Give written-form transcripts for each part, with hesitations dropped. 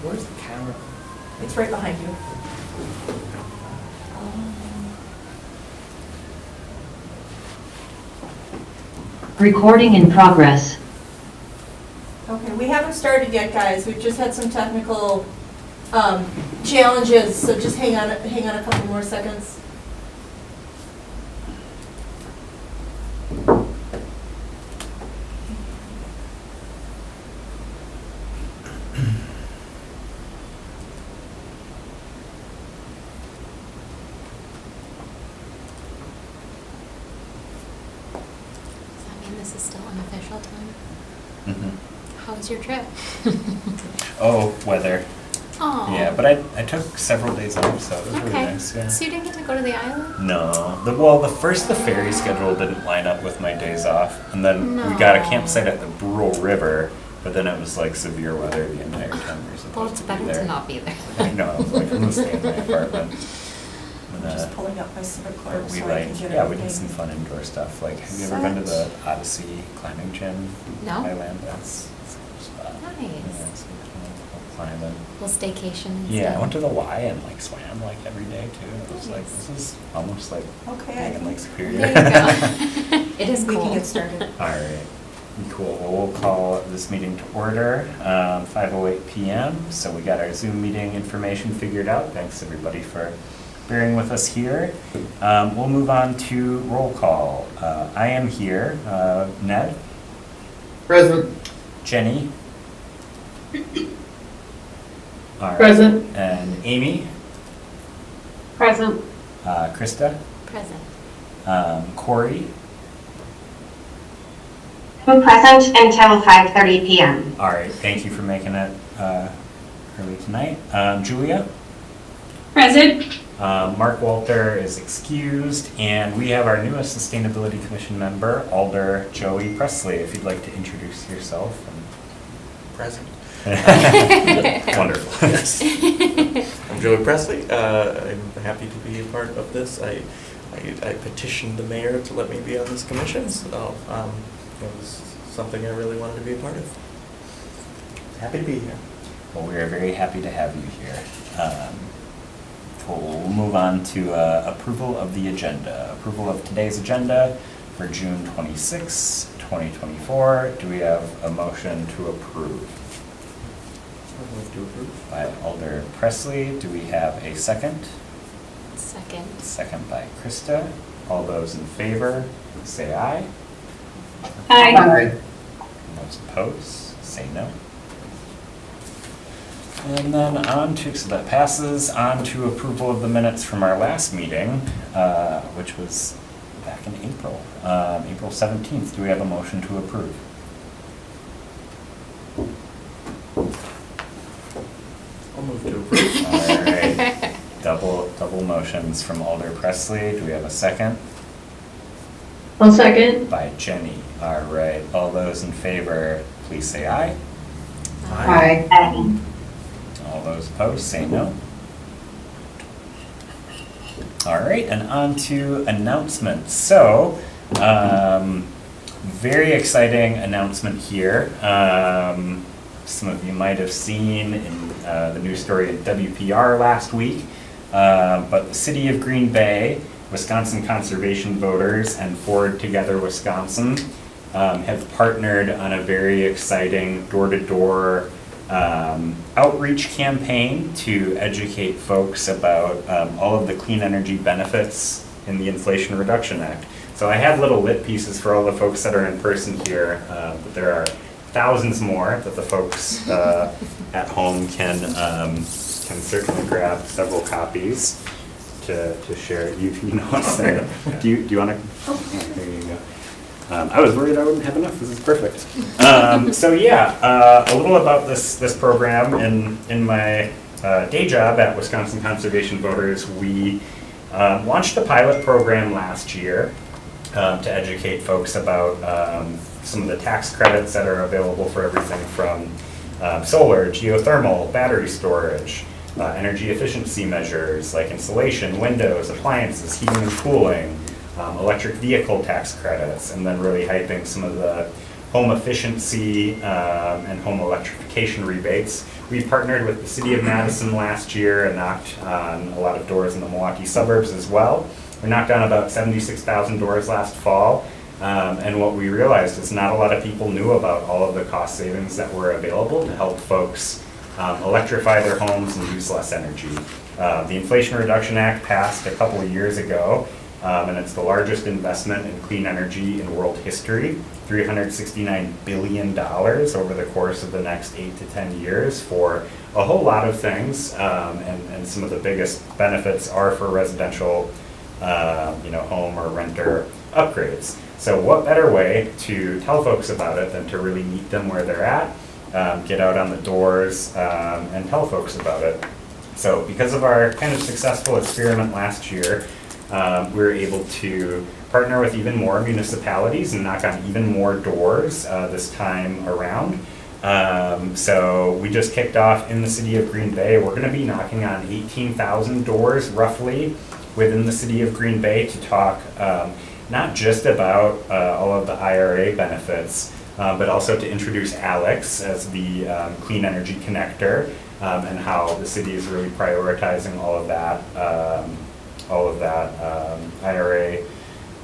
Where's the camera? It's right behind you. Recording in progress. Okay, we haven't started yet, guys. We've just had some technical challenges, so just hang on a couple more seconds. Does that mean this is still unofficial time? Mm-hmm. How was your trip? Oh, weather. Oh. Yeah, but I took several days off, so it was really Okay. nice. Yeah. So you didn't get to go to the island? No, the ferry schedule didn't line up with my days off, and then we got a No. campsite at the Brule River, but then it was like severe weather the entire time we were supposed Well, it's to be better there. to not be there. I know. I was like, I'm gonna stay in my apartment. And, I'm just pulling up my civic but clerk we so I can like, get yeah, we everything. did some fun indoor stuff. Like, have you ever been to the Odyssey climbing gym? No. Thailand? That's a cool spot. Nice. Yeah, so we can climbing. Little staycation and Yeah, I stuff. went to the Y and like swam like every day too. It was like, Nice. this is almost like Okay, I being in Lake think Superior. There you go. It is we can cool. get started. All right, cool. Well, we'll call this meeting to order, 5:08 PM. So we got our Zoom meeting information figured out. Thanks everybody for bearing with us here. We'll move on to roll call. I am here. Ned? Present. Jenny? All right. Present. And Amy? Present. Krista? Present. Corey? I'm present until 5:30 p.m. All right, thank you for making it early tonight. Julia? Present. Mark Walter is excused, and we have our newest Sustainability Commission member, Alder Joey Presley, if you'd like to introduce yourself. Present. Wonderful. I'm Joey Presley. I'm happy to be a part of this. I petitioned the mayor to let me be on this commission, so it was something I really wanted to be a part of. Happy to be here. Well, we are very happy to have you here. We'll move on to approval of the agenda. Approval of today's agenda for June 26, 2024. Do we have a motion to approve? I'd like to approve. By Alder Presley. Do we have a second? Second. Second by Krista. All those in favor, say aye. Aye. Those opposed, say no. And then so that passes on to approval of the minutes from our last meeting, which was back in April, April 17th. Do we have a motion to approve? I'll move to approve. All right, double motions from Alder Presley. Do we have a second? I'll second. By Jenny. All right, all those in favor, please say aye. Aye. All those opposed, say no. All right, and on to announcements. So, very exciting announcement here. Some of you might have seen in the news story in WPR last week, but the City of Green Bay, Wisconsin Conservation Voters, and Forward Together Wisconsin have partnered on a very exciting door-to-door outreach campaign to educate folks about all of the clean energy benefits in the Inflation Reduction Act. So I have little lit pieces for all the folks that are in person here, but there are thousands more that the folks at home can certainly grab several copies to share. You know what's there. Do you want to? There you go. I was worried I wouldn't have enough. This is perfect. So yeah, a little about this program. In my day job at Wisconsin Conservation Voters, we launched a pilot program last year to educate folks about some of the tax credits that are available for everything from solar, geothermal, battery storage, energy efficiency measures like insulation, windows, appliances, heating and cooling, electric vehicle tax credits, and then really hyping some of the home efficiency and home electrification rebates. We've partnered with the City of Madison last year and knocked on a lot of doors in the Milwaukee suburbs as well. We knocked on about 76,000 doors last fall. And what we realized is not a lot of people knew about all of the cost savings that were available to help folks electrify their homes and use less energy. The Inflation Reduction Act passed a couple of years ago, and it's the largest investment in clean energy in world history, $369 billion over the course of the next 8 to 10 years for a whole lot of things, and some of the biggest benefits are for residential home or renter upgrades. So what better way to tell folks about it than to really meet them where they're at, get out on the doors, and tell folks about it. So because of our kind of successful experiment last year, we were able to partner with even more municipalities and knock on even more doors this time around. So we just kicked off in the city of Green Bay. We're going to be knocking on 18,000 doors roughly within the city of Green Bay to talk not just about all of the IRA benefits, but also to introduce Alex as the clean energy connector, and how the city is really prioritizing all of that IRA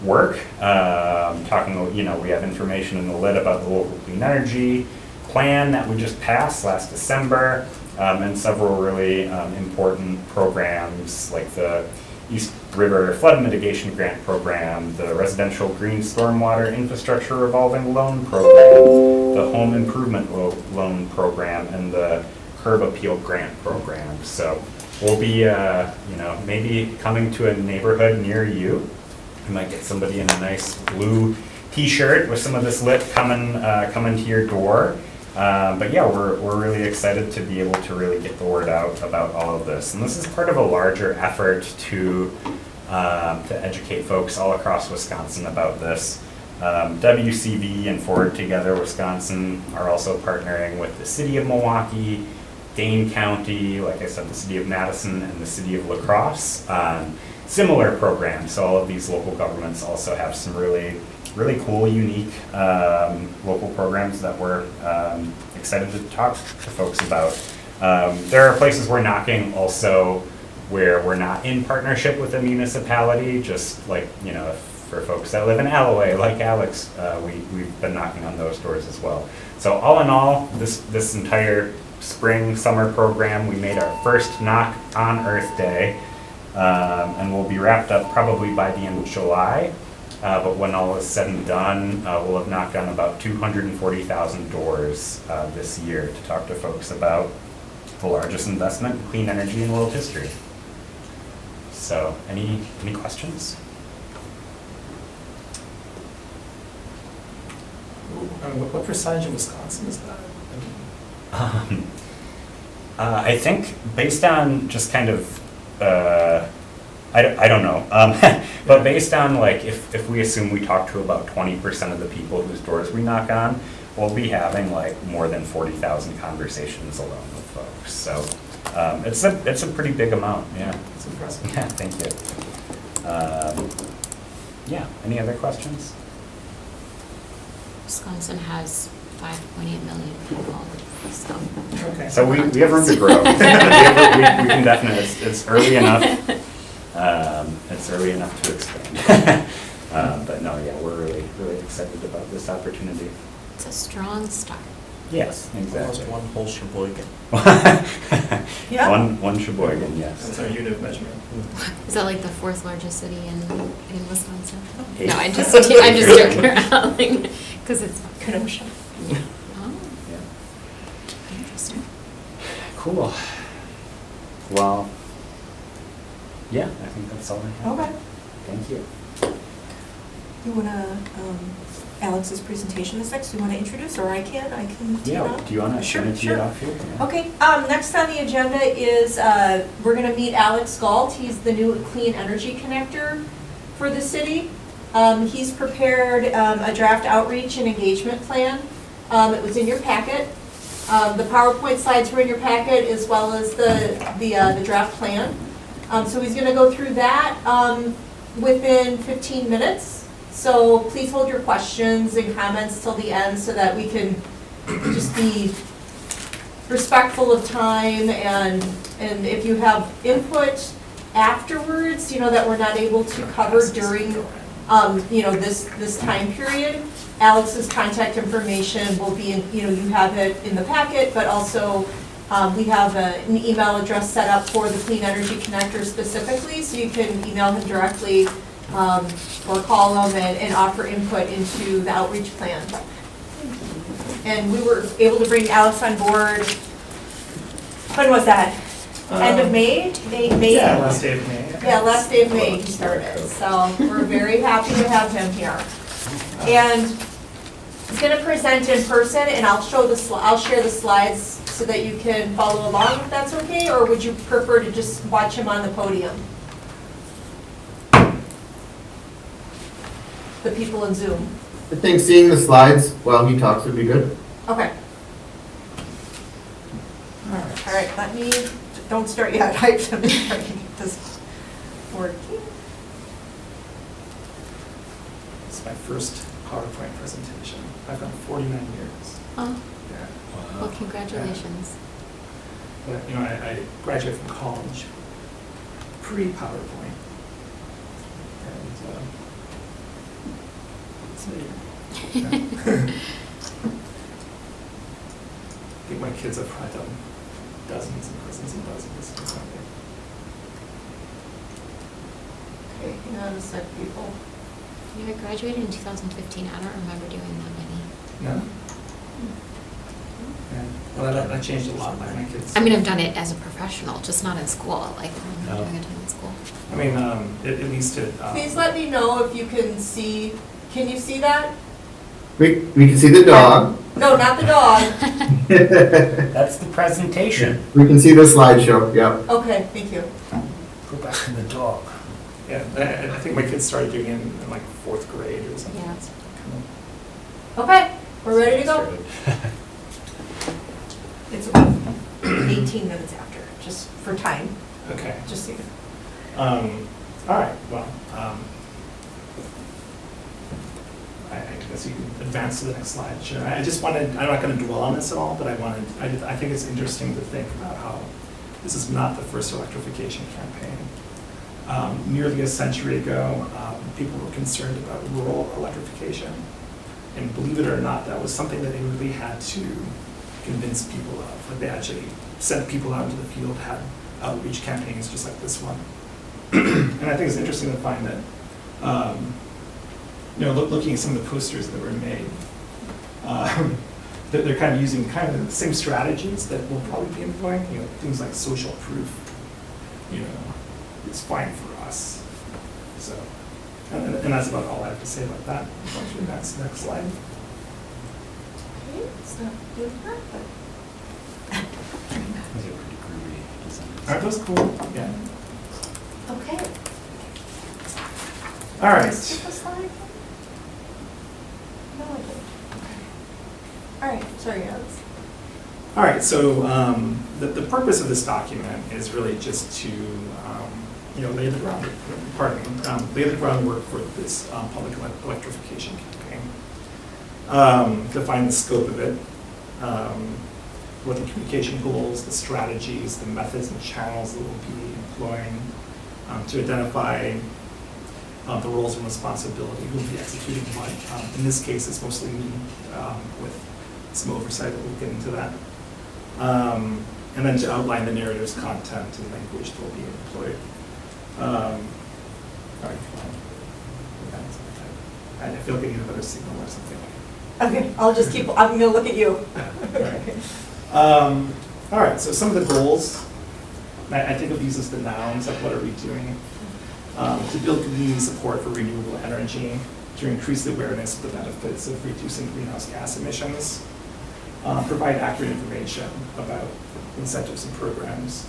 work. Talking, we have information in the lit about the local clean energy plan that we just passed last December, and several really important programs like the East River Flood Mitigation Grant Program, the Residential Green Stormwater Infrastructure Revolving Loan Program, the Home Improvement Loan Program, and the Curb Appeal Grant Program. So we'll be, maybe coming to a neighborhood near you. You might get somebody in a nice blue T-shirt with some of this lit coming to your door. But yeah, we're really excited to be able to really get the word out about all of this. And this is part of a larger effort to educate folks all across Wisconsin about this. WCV and Forward Together Wisconsin are also partnering with the City of Milwaukee, Dane County, like I said, the City of Madison, and the City of La Crosse on similar programs. So all of these local governments also have some really cool, unique local programs that we're excited to talk to folks about. There are places we're knocking also where we're not in partnership with a municipality, just like, for folks that live in Alloway, like Alex, we've been knocking on those doors as well. So all in all, this entire spring, summer program, we made our first knock on Earth Day, and we'll be wrapped up probably by the end of July. But when all is said and done, we'll have knocked on about 240,000 doors this year to talk to folks about the largest investment in clean energy in world history. So, any questions? What percentage of Wisconsin is that? I think based on just kind of, I don't know, but based on like if we assume we talk to about 20% of the people whose doors we knock on, we'll be having like more than 40,000 conversations alone with folks. So it's a pretty big amount. Yeah, It's impressive. yeah. Thank you. Yeah. Any other questions? Wisconsin has 5.8 million people, so. Okay. So we have room to grow. we can definitely. It's early enough. It's early enough to expand. But no, yeah, we're really excited about this opportunity. It's a strong start. Yes, Almost exactly. one whole Sheboygan. Yeah. One Sheboygan, yes. That's our unit of measurement. Is that like the fourth largest city in Wisconsin? Eight. No, I'm just joking around, because it's Kenosha. oh, Yeah. interesting. Cool. Well, yeah, I think that's all I have. Okay. Thank you. You wanna, Alex's presentation is next. Do you wanna introduce, or I can tee it Yeah, up? do you want to Sure, tee it sure. off here? Yeah. Okay, next on the agenda is, we're gonna meet Alex Galt. He's the new clean energy connector for the city. He's prepared a draft outreach and engagement plan. It was in your packet. The PowerPoint slides were in your packet, as well as the draft plan. So he's gonna go through that within 15 minutes. So please hold your questions and comments till the end so that we can just be respectful of time, and if you have input afterwards, that we're not able to cover during, this time period, Alex's contact information will be in, you have it in the packet, but also we have an email address set up for the Clean Energy Connector specifically, so you can email him directly or call him and offer input into the outreach plan. And we were able to bring Alex on board, when was that? End of May? May? Yeah, last day of May. Yeah, last day of May he started, so we're very happy to have him here. And he's gonna present in person, and I'll share the slides so that you can follow along, if that's okay, or would you prefer to just watch him on the podium? The people in Zoom. I think seeing the slides while he talks would be good. Okay. All right, don't start yet. I'm just trying to get this working. It's my first PowerPoint presentation. I've done 49 years. Oh, Yeah. well, congratulations. But, I graduated from college pre-PowerPoint. And, so, yeah. I think my kids have probably done dozens and dozens and dozens. Okay, hang on a sec, people. I graduated in 2015. I don't remember doing that many. No? Yeah. Well, that changed a lot by my kids. I mean, I've done it as a professional, just not in school. Like, I'm not doing a ton in school. I mean, at least to. Please let me know if you can see, can you see that? We can see the dog. No, not the dog. That's the presentation. We can see the slideshow, yep. Okay, thank you. Go back to the dog. Yeah, I think my kids started doing it in like 4th grade or something. Yeah. It's Okay, we're ready to go. It's about 18 minutes after, just for time, Okay. just so you know. All right, well, I guess you can advance to the next slide, sure. I'm not going to dwell on this at all, but I think it's interesting to think about how this is not the first electrification campaign. Nearly a century ago, people were concerned about rural electrification. And believe it or not, that was something that they really had to convince people of. Like, they actually sent people out into the field, had outreach campaigns just like this one. And I think it's interesting to find that, looking at some of the posters that were made, that they're kind of using kind of the same strategies that we'll probably be employing, things like social proof, it's fine for us. So, and that's about all I have to say about that. Once we advance to the next slide. Okay, it's not doing that, but, Those are pretty groovy designs. Aren't those cool? Yeah. okay. All right. Let's skip the slide. No, I didn't. All right, sorry, Alex. All right, so the purpose of this document is really just to lay the groundwork for this public electrification campaign. Define the scope of it, what the communication goals, the strategies, the methods and channels that we'll be employing, to identify the roles and responsibility, who will be executing what. In this case, it's mostly me with some oversight, but we'll get into that. And then to outline the narrative's content and language that will be employed. All right. I feel like I need a better signal or something. Okay, I'm gonna look at you. All right, so some of the goals, I think of these as the nouns, like what are we doing? To build community support for renewable energy, to increase the awareness of the benefits of reducing greenhouse gas emissions, provide accurate information about incentives and programs,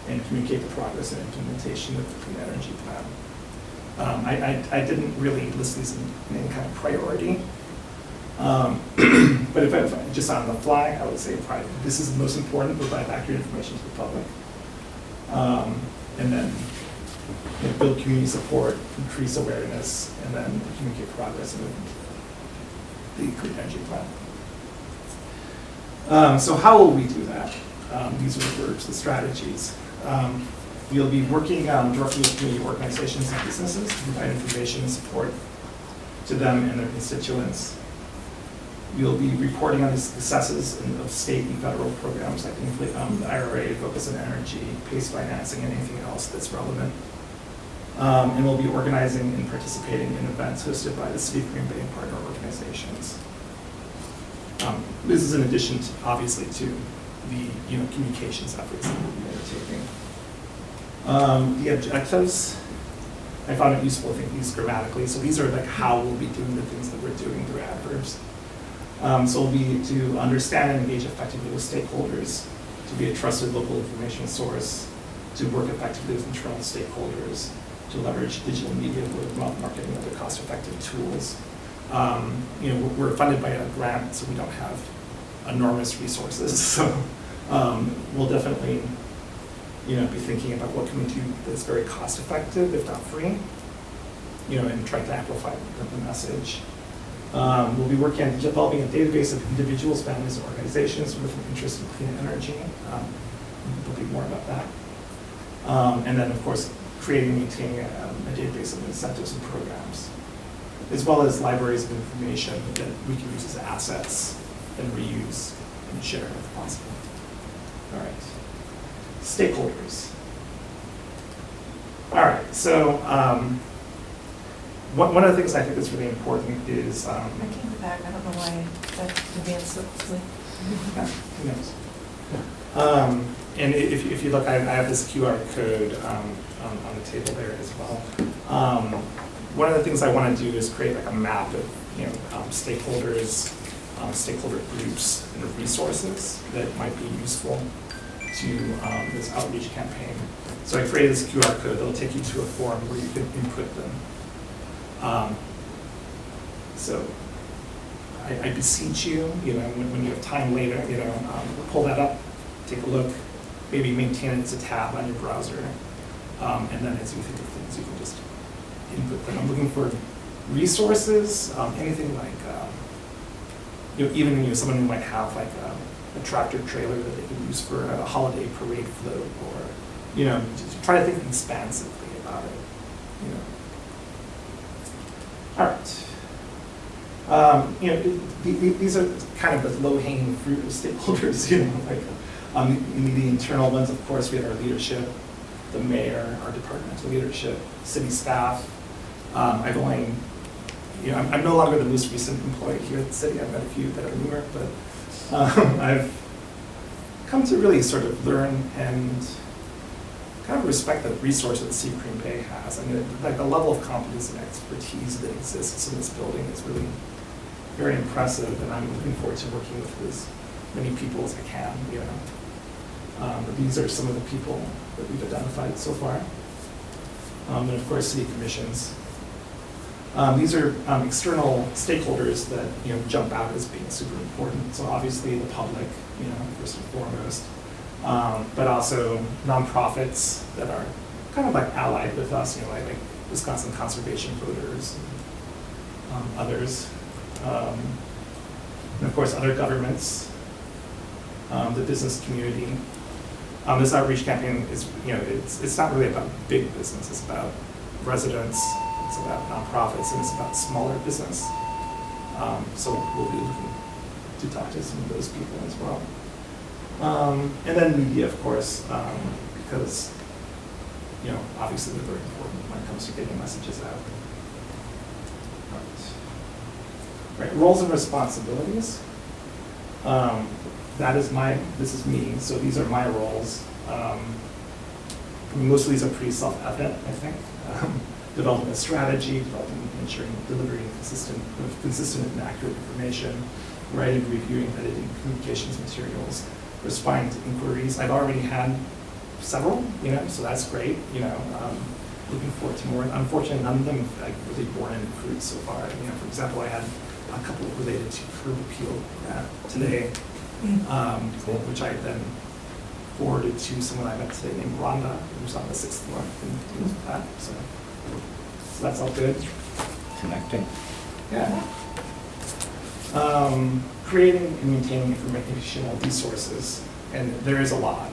and communicate the progress and implementation of the clean energy plan. I didn't really list these in any kind of priority, but if I just on the fly, I would say probably this is the most important, provide accurate information to the public. And then build community support, increase awareness, and then communicate progress in the clean energy plan. So how will we do that? These are the verbs, the strategies. We'll be working directly with community organizations and businesses to provide information and support to them and their constituents. We'll be reporting on the successes of state and federal programs like the IRA, Focus on Energy, PACE financing, and anything else that's relevant. And we'll be organizing and participating in events hosted by the City of Green Bay and partner organizations. This is in addition, to, obviously, to the communications efforts that we'll be undertaking. The objectives, I found it useful to think these grammatically. So these are like how we'll be doing the things that we're doing through adverbs. So it'll be to understand and engage effectively with stakeholders, to be a trusted local information source, to work effectively with internal stakeholders, to leverage digital media, word of mouth marketing, and other cost-effective tools. We're funded by a grant, so we don't have enormous resources. So we'll definitely, be thinking about what can we do that's very cost-effective, if not free, and try to amplify the message. We'll be working on developing a database of individuals, families, and organizations with an interest in clean energy. There'll be more about that. And then, of course, creating and maintaining a database of incentives and programs, as well as libraries of information that we can use as assets and reuse and share if possible. All right. Stakeholders. All right, so one of the things I think that's really important is... I can go back, I don't know why that advanced so quickly. Yeah, who knows? And if you look, I have this QR code on the table there as well. One of the things I want to do is create like a map of stakeholders, stakeholder groups, and resources that might be useful to this outreach campaign. So I created this QR code that'll take you to a form where you can input them. So I beseech you, when you have time later, pull that up, take a look, maybe maintain it as a tab on your browser, and then as you think of things, you can just input them. I'm looking for resources, anything like, even someone who might have like a tractor trailer that they can use for a holiday parade float, or just try to think expansively about it. All right. These are kind of the low-hanging fruit of stakeholders. The internal ones, of course, we have our leadership, the mayor, our departmental leadership, city staff. I'm no longer the most recent employee here at the city. I've got a few that are newer, but I've come to really sort of learn and kind of respect the resource that the City of Green Bay has. I mean, like the level of competence and expertise that exists in this building is really very impressive, and I'm looking forward to working with as many people as I can. But these are some of the people that we've identified so far, and of course, city commissions. These are external stakeholders that jump out as being super important. So obviously the public, first and foremost, but also nonprofits that are kind of like allied with us, like Wisconsin Conservation Voters, and others, and of course other governments, the business community. This outreach campaign is, it's not really about big business. It's about residents. It's about nonprofits, and it's about smaller business. So we'll be looking to talk to some of those people as well. And then media, of course, because, obviously they're very important when it comes to getting messages out. Right, roles and responsibilities. This is me, so these are my roles. Most of these are pretty self-evident, I think. Developing a strategy, ensuring delivering consistent and accurate information, writing, reviewing, editing communications materials, responding to inquiries. I've already had several, so that's great. Looking forward to more. Unfortunately, none of them have really borne any fruit so far. For example, I had a couple related to curb appeal today, which I then forwarded to someone I met today named Rhonda, who's on the 6th floor, and that, so that's all good. Connecting. Yeah. Creating and maintaining informational resources, and there is a lot.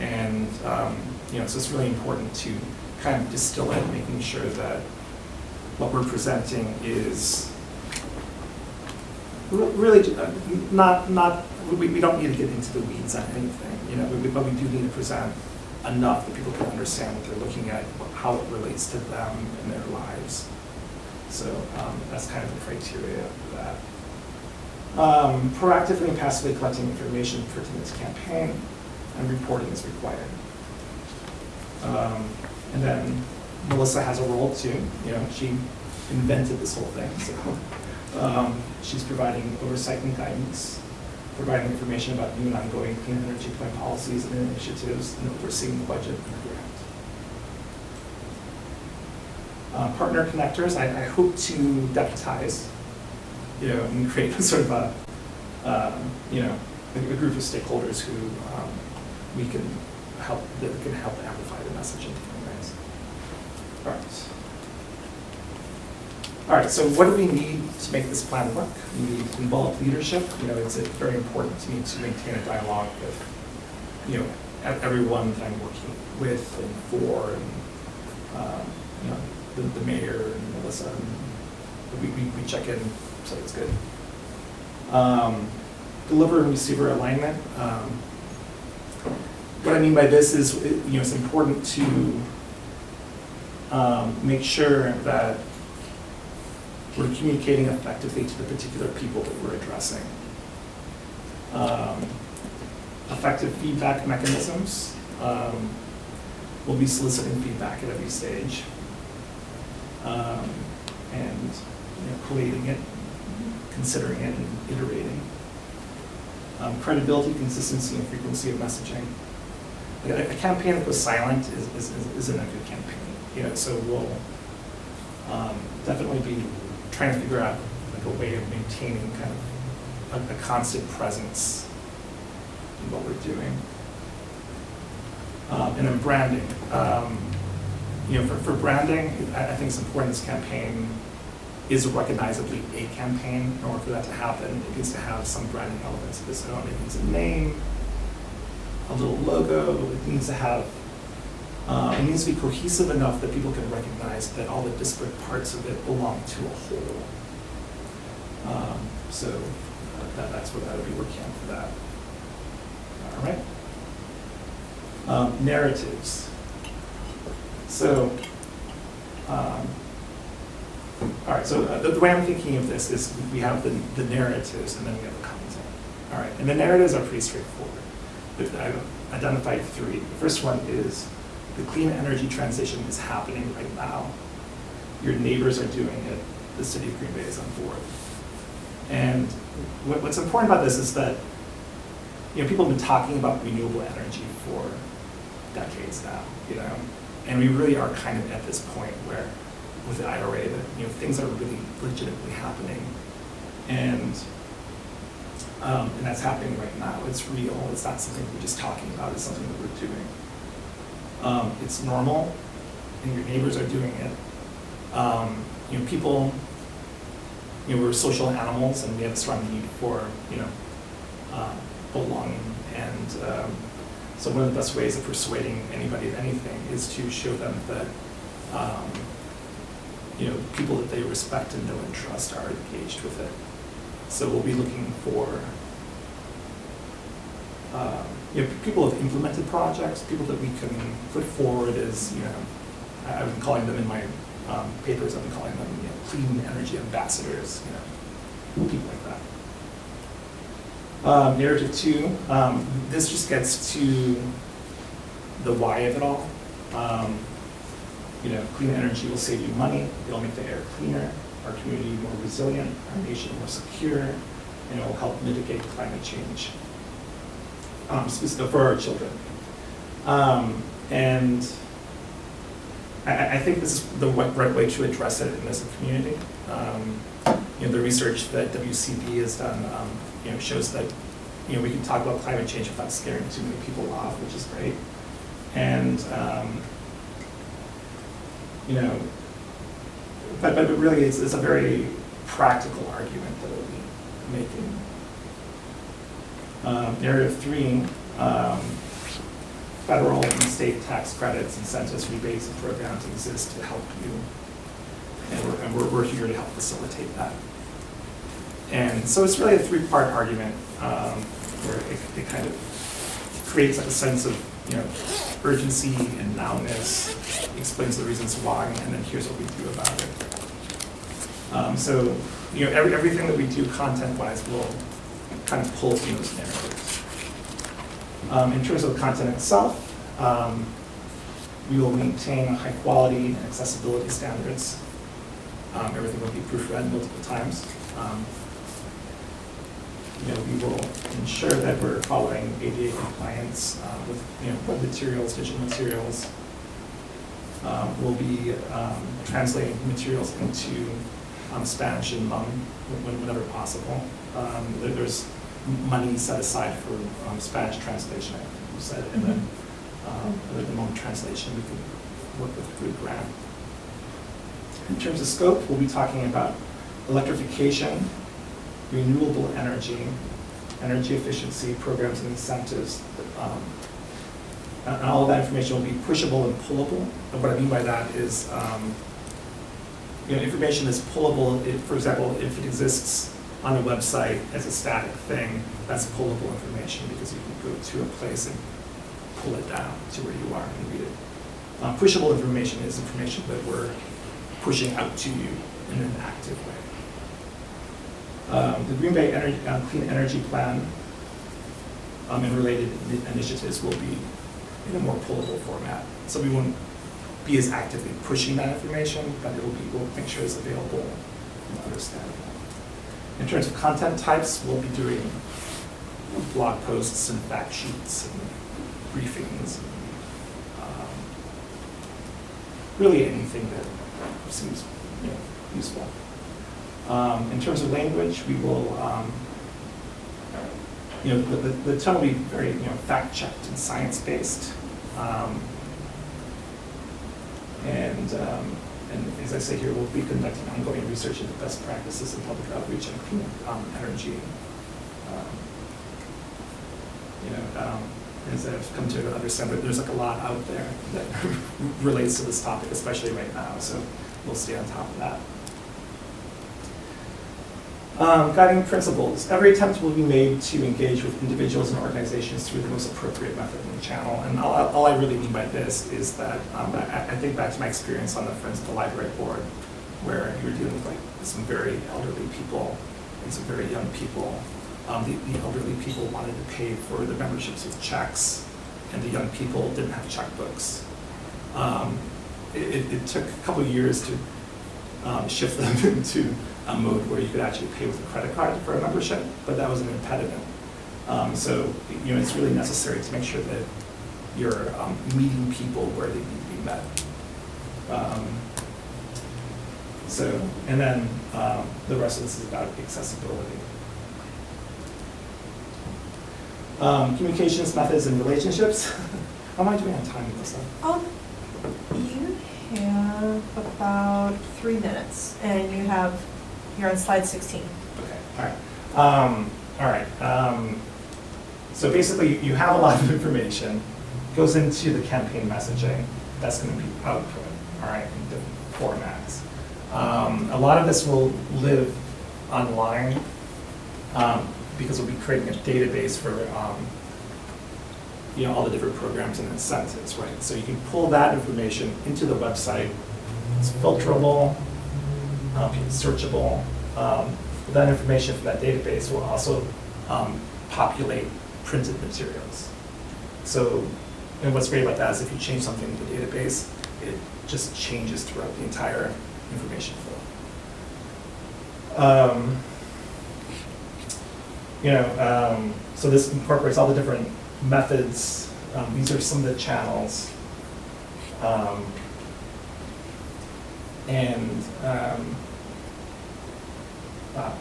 And, so it's really important to kind of distill it, making sure that what we're presenting is really we don't need to get into the weeds on anything, but we do need to present enough that people can understand what they're looking at, how it relates to them and their lives. So that's kind of the criteria for that. Proactively and passively collecting information pertinent to campaign and reporting is required. And then Melissa has a role too. She invented this whole thing, so she's providing oversight and guidance, providing information about new and ongoing clean energy plan policies and initiatives, and overseeing the budget and the grant. Partner connectors, I hope to deputize, and create sort of a group of stakeholders who we can help, that can help amplify the message in different ways. All right, so what do we need to make this plan work? We need involved leadership. It's very important to me to maintain a dialogue with, everyone that I'm working with and for, and, the mayor and Melissa, and we check in, so it's good. Deliver and receiver alignment. What I mean by this is, it's important to make sure that we're communicating effectively to the particular people that we're addressing. Effective feedback mechanisms. We'll be soliciting feedback at every stage. And collating it, considering it, and iterating. Credibility, consistency, and frequency of messaging. A campaign that goes silent isn't a good campaign. So we'll definitely be trying to figure out a way of maintaining kind of a constant presence in what we're doing. And then branding. For branding, I think it's important this campaign is recognizably a campaign. In order for that to happen, it needs to have some branding elements of its own. It needs a name, a little logo. It needs to have, it needs to be cohesive enough that people can recognize that all the disparate parts of it belong to a whole. So that's what I would be working on for that. All right. Narratives. So, all right, so the way I'm thinking of this is we have the narratives and then we have the content. All right, and the narratives are pretty straightforward. I've identified three. The first one is the clean energy transition is happening right now. Your neighbors are doing it. The city of Green Bay is on board. And what's important about this is that people have been talking about renewable energy for decades now, and we really are kind of at this point where, with the IRA, that things are really legitimately happening, and that's happening right now. It's real. It's not something we're just talking about. It's something that we're doing. It's normal, and your neighbors are doing it. People. We're social animals, and we have a strong need for belonging, and so one of the best ways of persuading anybody of anything is to show them that people that they respect and know and trust are engaged with it. So we'll be looking for people who have implemented projects, people that we can put forward as I've been calling them in my papers. I've been calling them clean energy ambassadors, people like that. Narrative 2, this just gets to the why of it all. Clean energy will save you money, it'll make the air cleaner, our community more resilient, our nation more secure, and it will help mitigate climate change, specifically for our children. And I think this is the right way to address it in this community. The research that WCB has done, shows that we can talk about climate change without scaring too many people off, which is great. And, but really it's a very practical argument that we'll be making. Area 3, federal and state tax credits, incentives, rebates, and programs exist to help you. And we're here to help facilitate that. And so it's really a three-part argument where it kind of creates a sense of urgency and nowness, explains the reasons why, and then here's what we do about it. So everything that we do content-wise will kind of pull from those narratives. In terms of the content itself, we will maintain high quality and accessibility standards. Everything will be proofread multiple times. We will ensure that we're following ADA compliance with web materials, digital materials. We'll be translating materials into Spanish and Hmong whenever possible. There's money set aside for Spanish translation, I think you said, and then the Hmong translation we can work with through grant. In terms of scope, we'll be talking about electrification, renewable energy, energy efficiency programs and incentives. And all of that information will be pushable and pullable. And what I mean by that is, information is pullable. For example, if it exists on a website as a static thing, that's pullable information because you can go to a place and pull it down to where you are and read it. Pushable information is information that we're pushing out to you in an active way. The Green Bay Clean Energy Plan and related initiatives will be in a more pullable format. So we won't be as actively pushing that information, but we'll make sure it's available and understandable. In terms of content types, we'll be doing blog posts and fact sheets and briefings, and, really anything that seems useful. In terms of language, we will, the tone will be very, fact-checked and science-based. And as I say here, we'll be conducting ongoing research into best practices in public outreach and clean energy. As I've come to understand, but there's a lot out there that relates to this topic, especially right now. So we'll stay on top of that. Guiding principles. Every attempt will be made to engage with individuals and organizations through the most appropriate method and channel. And all I really mean by this is that I think back to my experience on the Friends of the Library Board, where you were dealing with some very elderly people and some very young people. The elderly people wanted to pay for their memberships with checks, and the young people didn't have checkbooks. It took a couple of years to shift them into a mode where you could actually pay with a credit card for a membership, but that was an impediment. So it's really necessary to make sure that you're meeting people where they need to be met. And then the rest of this is about accessibility. Communications methods and relationships. How am I doing on time with this stuff? You have about 3 minutes, and you're on slide 16. Okay, all right. So basically, you have a lot of information, goes into the campaign messaging, that's going to be output, all right, in different formats. A lot of this will live online because we'll be creating a database for all the different programs and incentives, right? So you can pull that information into the website. It's filterable, searchable. That information from that database will also populate printed materials. So, and what's great about that is if you change something in the database, it just changes throughout the entire information flow. So this incorporates all the different methods. These are some of the channels.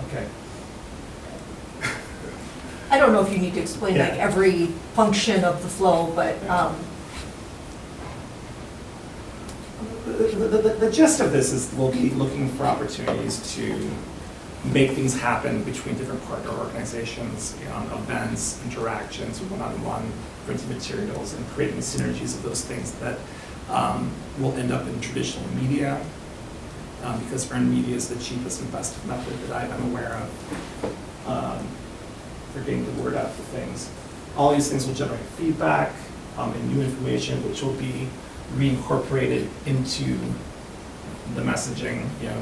Okay. I don't know if you need to explain like Yeah. every function of the flow, but, The gist of this is we'll be looking for opportunities to make things happen between different partner organizations, events, interactions, one-on-one, printing materials, and creating synergies of those things that will end up in traditional media, because earned media is the cheapest and best method that I'm aware of for getting the word out for things. All these things will generate feedback and new information, which will be reincorporated into the messaging, yeah,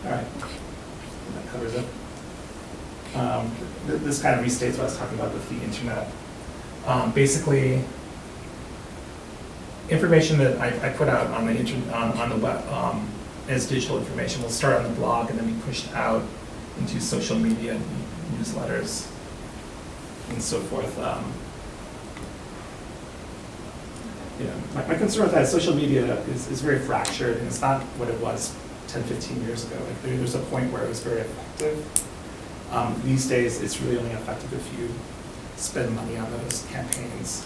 all right. That covers it. This kind of restates what I was talking about with the internet. Basically, information that I put out on the on the web as digital information will start on the blog and then be pushed out into social media, newsletters, and so forth. My concern with that is social media is very fractured, and it's not what it was 10, 15 years ago. Like there's a point where it was very effective. These days, it's really only effective if you spend money on those campaigns.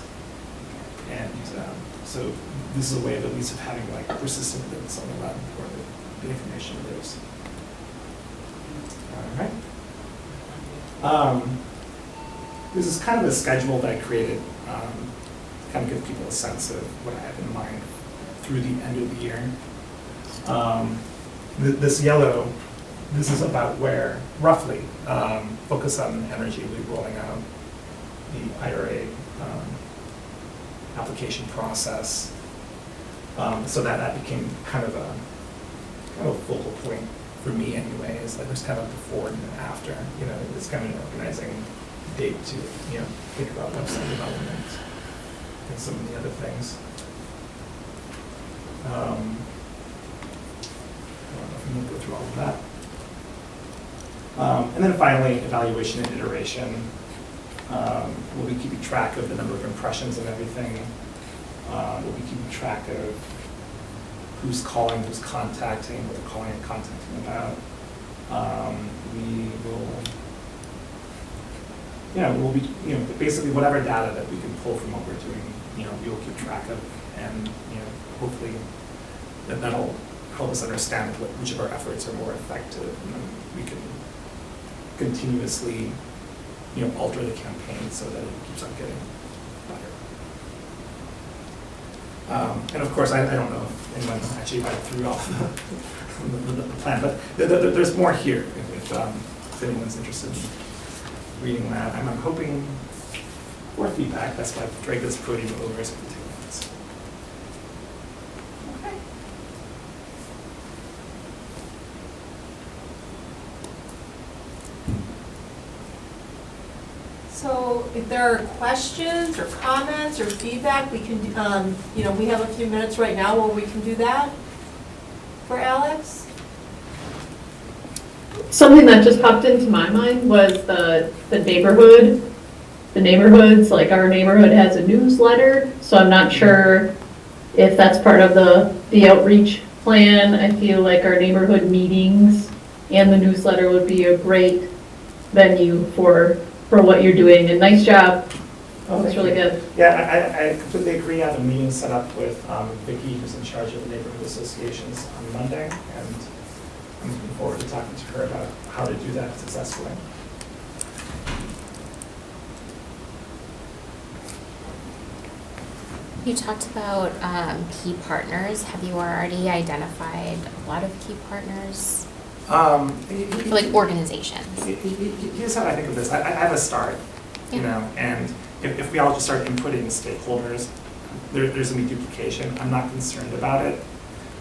And so this is a way of at least of having like persistent links on the web where the information lives. All right. This is kind of a schedule that I created, kind of give people a sense of what I have in mind through the end of the year. This yellow, this is about where, roughly, Focus on Energy will be rolling out the IRA application process. So that became kind of a focal point for me anyway, is like there's kind of a before and an after, it's kind of an organizing date to, think about website development and some of the other things. I don't know if I'm going to go through all of that. And then finally, evaluation and iteration. We'll be keeping track of the number of impressions and everything. We'll be keeping track of who's calling, who's contacting, what they're calling and contacting about. We will, we'll be, basically whatever data that we can pull from what we're doing, we will keep track of, and hopefully that'll help us understand which of our efforts are more effective, and then we can continuously, alter the campaign so that it keeps on getting better. And of course, I don't know if anyone actually went through all the plan, but there's more here if anyone's interested in reading that. I'm hoping for feedback. That's why I drag this podium over so we can take minutes. okay. So if there are questions or comments or feedback, we can, we have a few minutes right now where we can do that for Alex. Something that just popped into my mind was the neighborhood. The neighborhoods, like our neighborhood has a newsletter, so I'm not sure if that's part of the outreach plan. I feel like our neighborhood meetings and the newsletter would be a great venue for what you're doing, and nice job. That's really good. Yeah, I completely agree. I have a meeting set up with Vicki, who's in charge of the neighborhood associations, on Monday, and I'm looking forward to talking to her about how to do that successfully. You talked about key partners. Have you already identified a lot of key partners? For like organizations? Here's how I think of this. I have a start, and if we all just start inputting stakeholders, there's going to be duplication. I'm not concerned about it,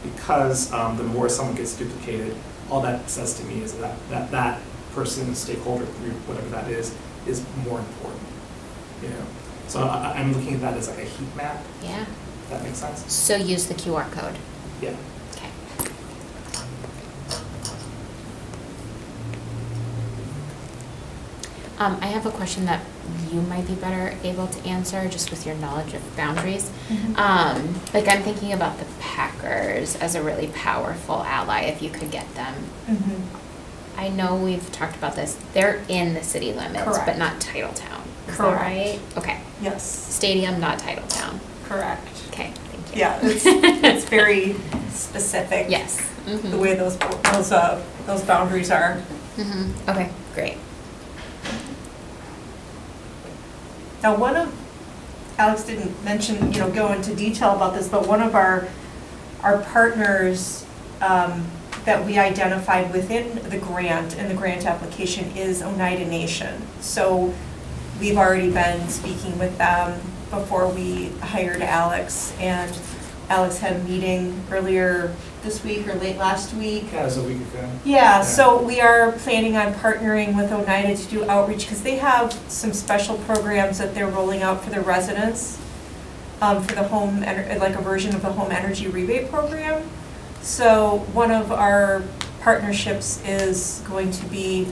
because the more someone gets duplicated, all that says to me is that person, stakeholder group, whatever that is more important. So I'm looking at that as like a heat map. Yeah. If that makes sense. So use the QR code. Yeah. Okay. I have a question that you might be better able to answer, just with your knowledge of boundaries. Like I'm thinking about the Packers as a really powerful ally if you could get them. I know we've talked about this, they're in the city limits, but Correct. not Titletown. Is that Correct. right? Okay. Yes, Stadium, not Titletown. correct. Okay, thank you. Yeah, it's very specific. Yes. The Mhm. way those boundaries are. Mhm. Okay, great. Now, Alex didn't mention, go into detail about this, but one of our partners that we identified within the grant and the grant application is Oneida Nation. So we've already been speaking with them before we hired Alex, and Alex had a meeting earlier this week or late last week. Yeah, it was a week ago. Yeah, so we are planning on partnering with Oneida to do outreach, because they have some special programs that they're rolling out for their residents, for the home, like a version of the home energy rebate program. So one of our partnerships is going to be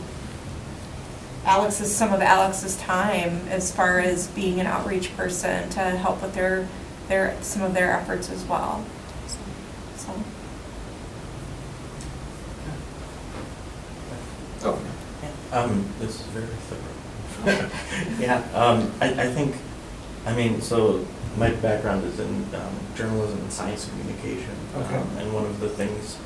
some of Alex's time as far as being an outreach person to help with some of their efforts as well. So. Oh, This is very thorough. Yeah, I think, so my background is in journalism and science communication. Okay. And one of the things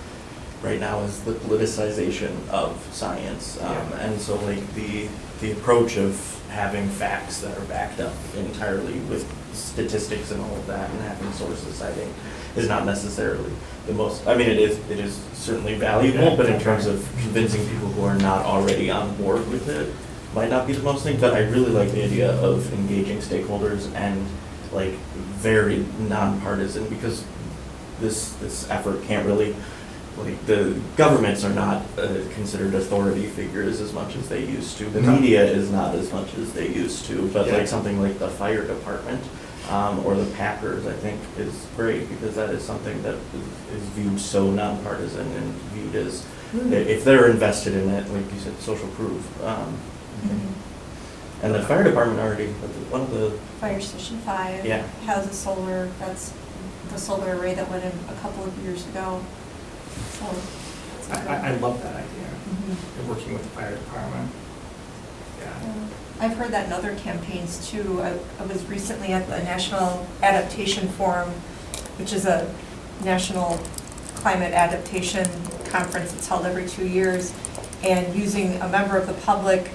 right now is the politicization of science. Yeah. And so like the approach of having facts that are backed up entirely with statistics and all of that and having sources citing is not necessarily the most, it is certainly valuable, but in terms of convincing people who are not already on board with it, might not be the most thing, but I really like the idea of engaging stakeholders and like very nonpartisan, because this effort can't really, like, the governments are not considered authority figures as much as they used to. The No. media is not as much as they used to, but Yeah. like something like the fire department or the Packers, I think, is great, because that is something that is viewed so nonpartisan and viewed as, if they're invested in it, like you said, social proof. And the fire department already, one of the, Fire Station 5 Yeah. has that's the solar array that went in a couple of years ago. So, it's a good- I love that idea, Mhm. and working with the fire department. Yeah. I've heard that in other campaigns too. I was recently at the National Adaptation Forum, which is a national climate adaptation conference that's held every 2 years, and using a member of the public,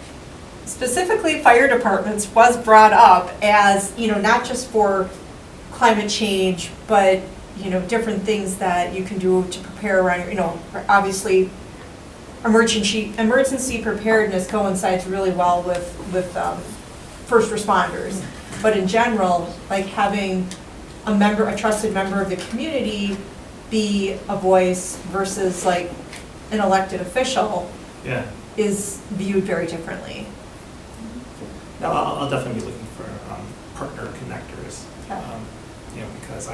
specifically fire departments, was brought up as, not just for climate change, but, different things that you can do to prepare around, obviously, emergency preparedness coincides really well with first responders. But in general, like having a trusted member of the community be a voice versus like an elected official Yeah. is viewed very differently. No, I'll definitely be looking for partner connectors, Yeah. Because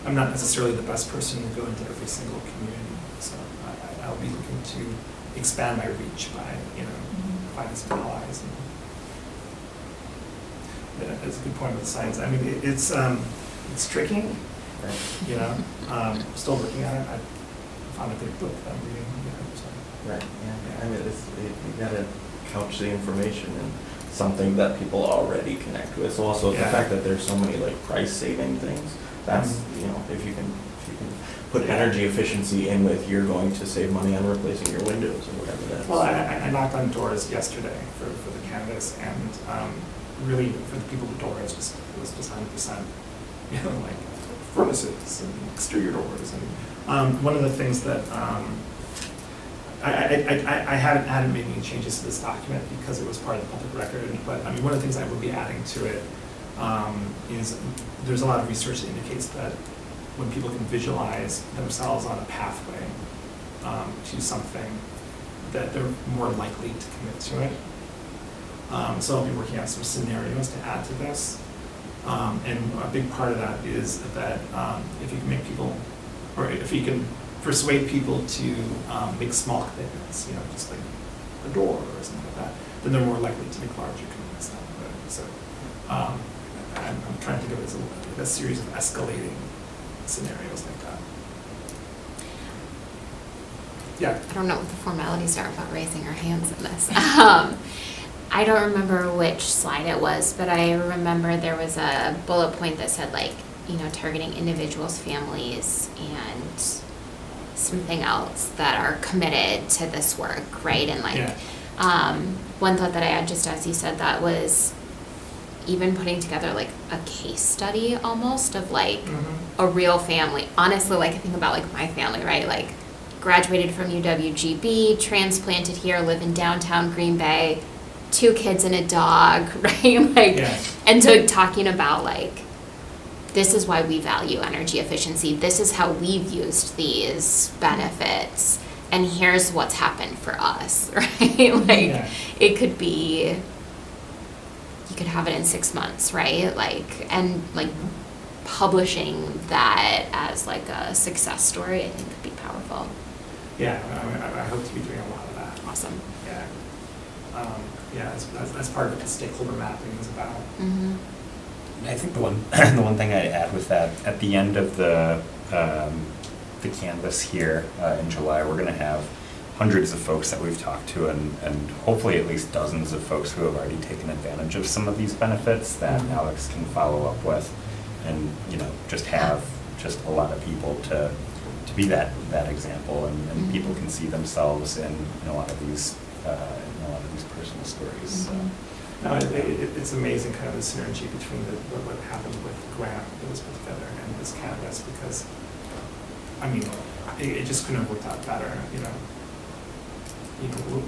I'm not necessarily the best person to go into every single community. So I'll be looking to expand my reach by, finding some allies. Yeah, that's a good point with science. It's tricky, still working on it. I found a good book that I'm reading. So. right, yeah, you gotta couch the information in something that people already connect with. So also the Yeah. fact that there's so many like price saving things, that's, if you can put energy efficiency in with, you're going to save money on replacing your windows or whatever that is. Well, I knocked on doors yesterday for the canvas, and really for the people with doors, it was just 100%, like furnaces and exterior doors. And one of the things that I hadn't made any changes to this document because it was part of the public record, but one of the things I will be adding to it is there's a lot of research that indicates that when people can visualize themselves on a pathway to something, that they're more likely to commit to it. So I'll be working on some scenarios to add to this. And a big part of that is that if you can make people, or if you can persuade people to make small commitments, just like a door or something like that, then they're more likely to make larger commitments down the road. So I'm trying to think of it as a series of escalating scenarios like that. Yeah. I don't know what the formalities are about raising our hands in this. I don't remember which slide it was, but I remember there was a bullet point that said like, you know, targeting individuals, families, and something else that are committed to this work, right? And like, Yeah. one thought that I had just as you said that was even putting together like a case study almost of like a real family. Honestly, like I think about like my family, right? Like graduated from UWGB, transplanted here, live in downtown Green Bay, 2 kids and a dog, right? Like, Yeah. and so talking about like, this is why we value energy efficiency. This is how we've used these benefits. And here's what's happened for us, right? Like, Yeah. it could be, you could have it in 6 months, right? Like, and like publishing that as like a success story, I think could be powerful. Yeah, I hope to be doing a lot of that. Awesome. Yeah. Yeah, that's part of what the stakeholder mapping is about. Mm-hmm. I think the one thing I'd add with that, at the end of the canvas here in July, we're going to have hundreds of folks that we've talked to and hopefully at least dozens of folks who have already taken advantage of some of these benefits that Alex can follow up with, and you know, just have just a lot of people to be that example, and people can see themselves in a lot of these personal stories. So. No, it's amazing kind of the synergy between what happened with the grant that was put together and this canvas, because, I mean, it just couldn't have worked out better, you know.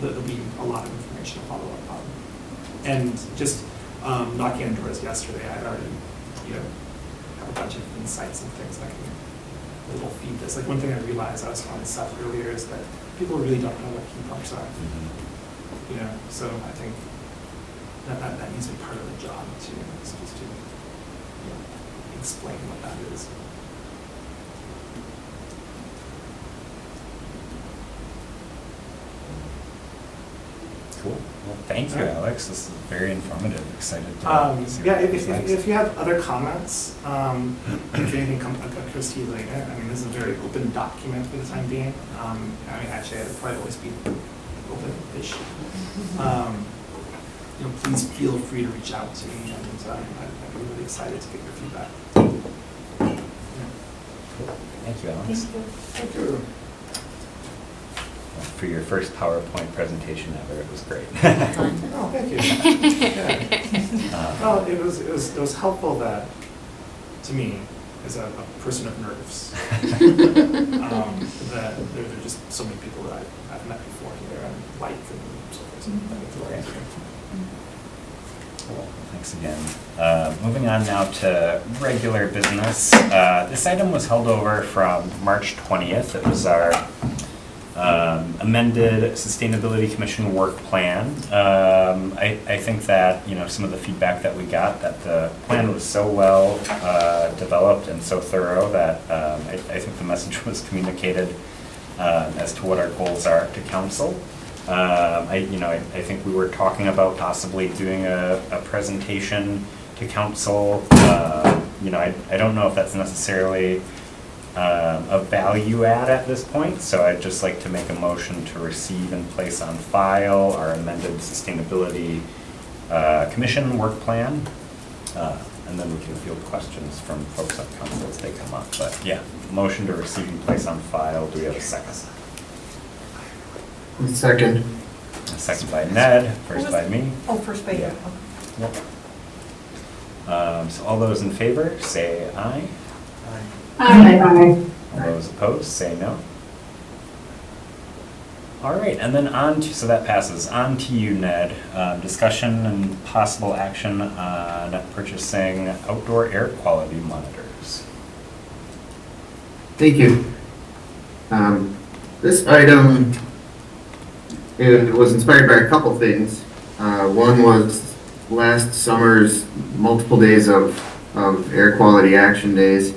There'll be a lot of information to follow up on. And just knocking on doors yesterday, I already, you know, have a bunch of insights and things that I can a little feed this. Like one thing I realized, I was telling Seth earlier, is that people really don't know what heat pumps are. You know, so I think that needs to be part of the job too, is just to, you know, explain what that is. Cool. Well, thank you, Alex. This is very informative. Excited to see Yeah, what happens next. if you have other comments, if anything occurs to you later, I mean, this is a very open document for the time being. I mean, actually, it'll probably always be open-ish. You know, please feel free to reach out to me, and I'd be really excited to get your feedback. Thank you, Alex. Thank you. For your first PowerPoint presentation ever, it was great. Oh, thank you. Yeah. Well, it was helpful that, to me, as a person of nerves, that there are just so many people that I've met before here and like and so forth. Cool. Thanks again. Moving on now to regular business. This item was held over from March 20th. It was our amended Sustainability Commission work plan. I think that, you know, some of the feedback that we got, that the plan was so well developed and so thorough that I think the message was communicated as to what our goals are to council. I think we were talking about possibly doing a presentation to council. I don't know if that's necessarily a value add at this point, so I'd just like to make a motion to receive and place on file our amended Sustainability Commission work plan, and then we can field questions from folks at council as they come up. But yeah, motion to receive and place on file. Do we have a second? Second. A second by Ned, first by me. Oh, first by you. Yeah. Yep. So all those in favor, say aye. Aye. All those opposed, say no. All right, and then on to, so that passes. On to you, Ned. Discussion and possible action on purchasing outdoor air quality monitors. Thank you. This item, it was inspired by a couple things. One was last summer's multiple days of air quality action days,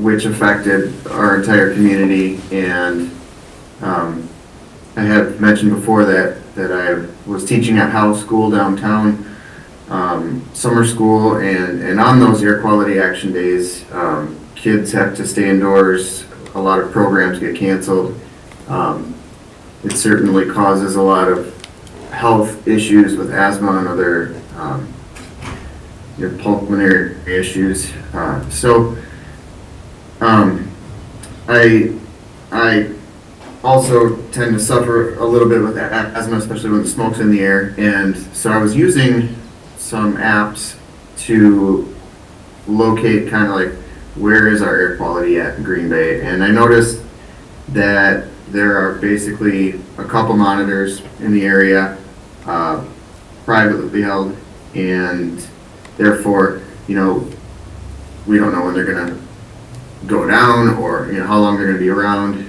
which affected our entire community. And I have mentioned before that I was teaching at Howell School downtown, summer school, and on those air quality action days, kids have to stay indoors a lot of programs get canceled. It certainly causes a lot of health issues with asthma and other your pulmonary issues. I also tend to suffer a little bit with asthma, especially when the smoke's in the air. And so I was using some apps to locate kind of like where is our air quality at in Green Bay. And I noticed that there are basically a couple monitors in the area, privately held, and therefore, we don't know when they're going to go down or how long they're going to be around.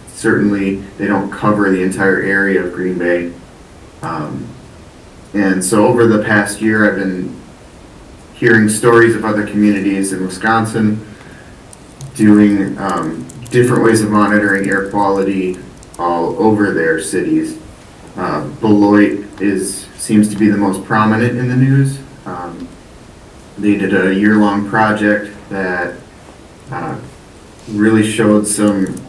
Certainly, they don't cover the entire area of Green Bay. And so over the past year, I've been hearing stories of other communities in Wisconsin doing different ways of monitoring air quality all over their cities. Beloit seems to be the most prominent in the news. They did a year-long project that really showed some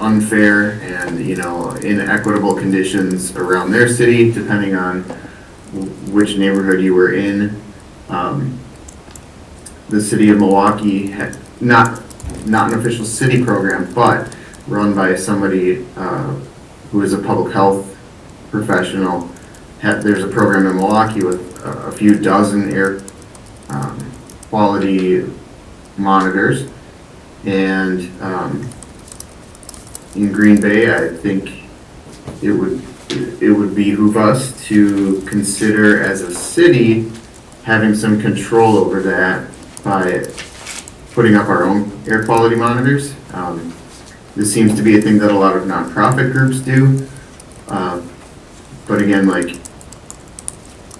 unfair and inequitable conditions around their city, depending on which neighborhood you were in. The city of Milwaukee had not an official city program, but run by somebody who is a public health professional. There's a program in Milwaukee with a few dozen air quality monitors, and in Green Bay, I think it would behoove us to consider as a city having some control over that by putting up our own air quality monitors. This seems to be a thing that a lot of nonprofit groups do, but again,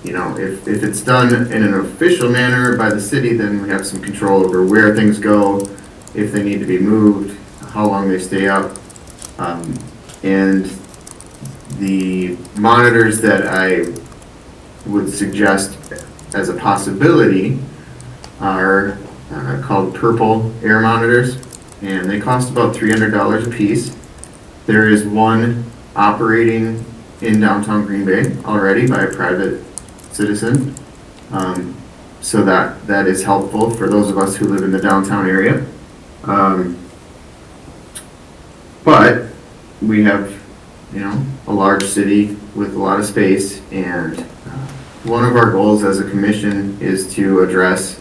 if it's done in an official manner by the city, then we have some control over where things go, if they need to be moved, how long they stay up. And the monitors that I would suggest as a possibility are called Purple Air monitors, and they cost about $300 a piece. There is one operating in downtown Green Bay already by a private citizen, so that is helpful for those of us who live in the downtown area. But we have, a large city with a lot of space, and one of our goals as a commission is to address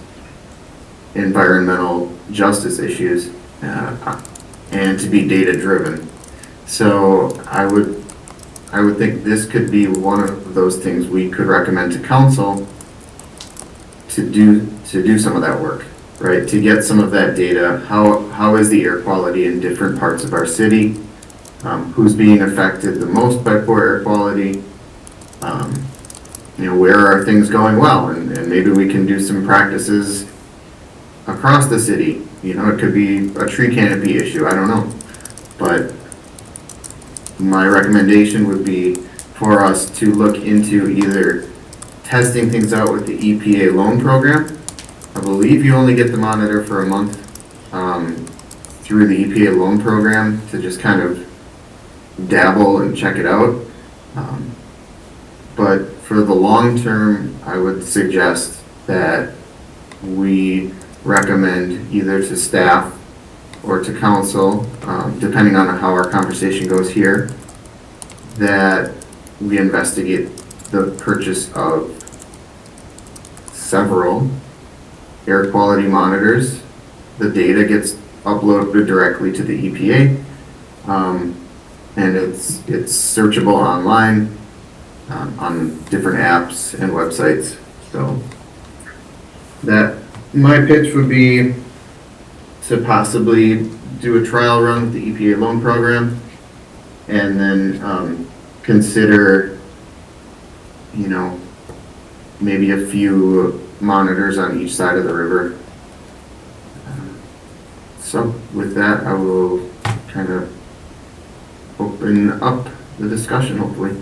environmental justice issues and to be data driven. So I would think this could be one of those things we could recommend to council to do some of that work, right? To get some of that data. How is the air quality in different parts of our city? Who's being affected the most by poor air quality? Where are things going well? And maybe we can do some practices across the city. It could be a tree canopy issue, I don't know. But my recommendation would be for us to look into either testing things out with the EPA loan program. I believe you only get the monitor for a month through the EPA loan program to just kind of dabble and check it out. But for the long term, I would suggest that we recommend either to staff or to council, depending on how our conversation goes here, that we investigate the purchase of several air quality monitors. The data gets uploaded directly to the EPA, and it's searchable online on different apps and websites. So that my pitch would be to possibly do a trial run with the EPA loan program, and then consider, maybe a few monitors on each side of the river. So with that, I will kind of open up the discussion, hopefully.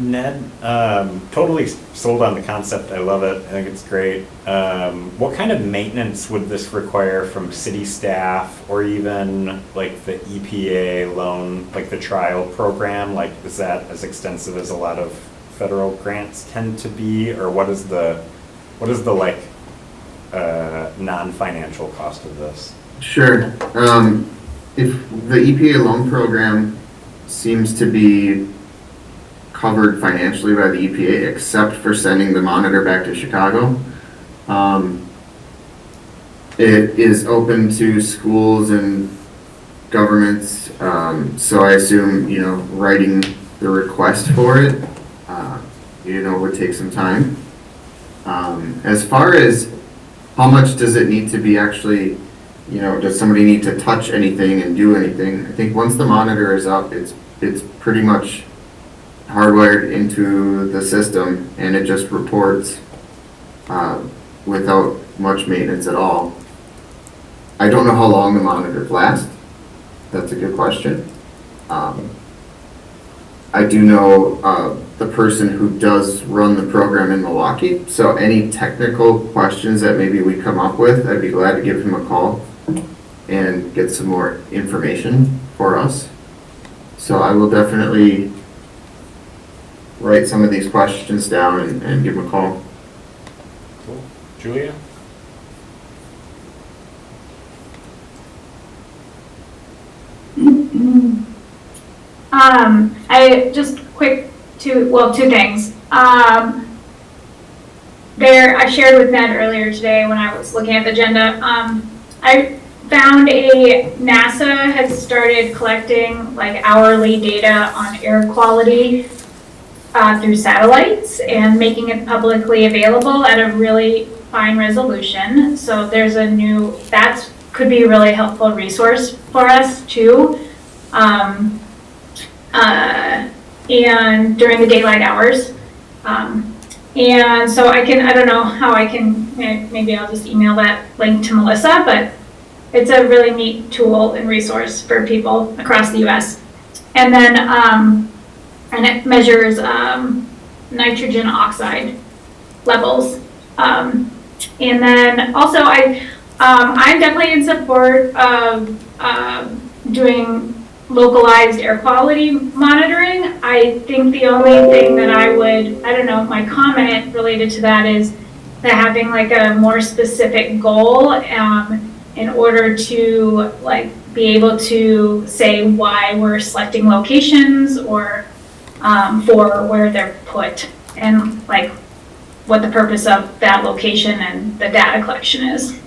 Ned, totally sold on the concept. I love it. I think it's great. What kind of maintenance would this require from city staff or even like the EPA loan, like the trial program? Like, is that as extensive as a lot of federal grants tend to be, or what is the like non-financial cost of this? Sure. If the EPA loan program seems to be covered financially by the EPA, except for sending the monitor back to Chicago. It is open to schools and governments, so I assume, writing the request for it, would take some time. As far as how much does it need to be actually, does somebody need to touch anything and do anything? I think once the monitor is up, it's pretty much hardwired into the system, and it just reports without much maintenance at all. I don't know how long the monitors last. That's a good question. I do know the person who does run the program in Milwaukee, so any technical questions that maybe we come up with, I'd be glad to give him a call and get some more information for us. So I will definitely write some of these questions down and give them a call. Cool. Julia? I just two things. I shared with Ned earlier today when I was looking at the agenda. I found NASA has started collecting like hourly data on air quality through satellites and making it publicly available at a really fine resolution. So there's that could be a really helpful resource for us too. And during the daylight hours. And so I don't know how I can, maybe I'll just email that link to Melissa, but it's a really neat tool and resource for people across the US. And then, and it measures nitrogen oxide levels. And then also I'm definitely in support of doing localized air quality monitoring. I think the only thing that my comment related to that is that having like a more specific goal in order to like be able to say why we're selecting locations or for where they're put and like what the purpose of that location and the data collection is.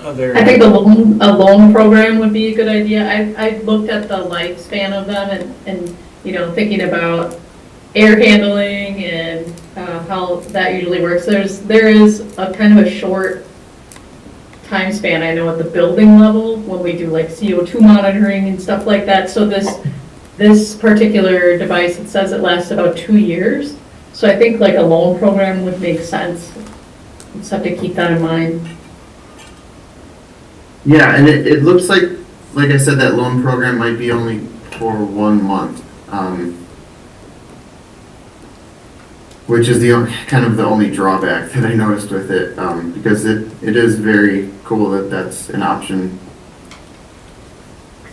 I think a loan program would be a good idea. I looked at the lifespan of them and thinking about air handling and how that usually works. There is a kind of a short time span, I know, at the building level when we do like CO2 monitoring and stuff like that. So this particular device, it says it lasts about 2 years. So I think like a loan program would make sense. Just have to keep that in mind. Yeah, and it looks like I said, that loan program might be only for 1 month, which is the only drawback that I noticed with it, because it is very cool that that's an option.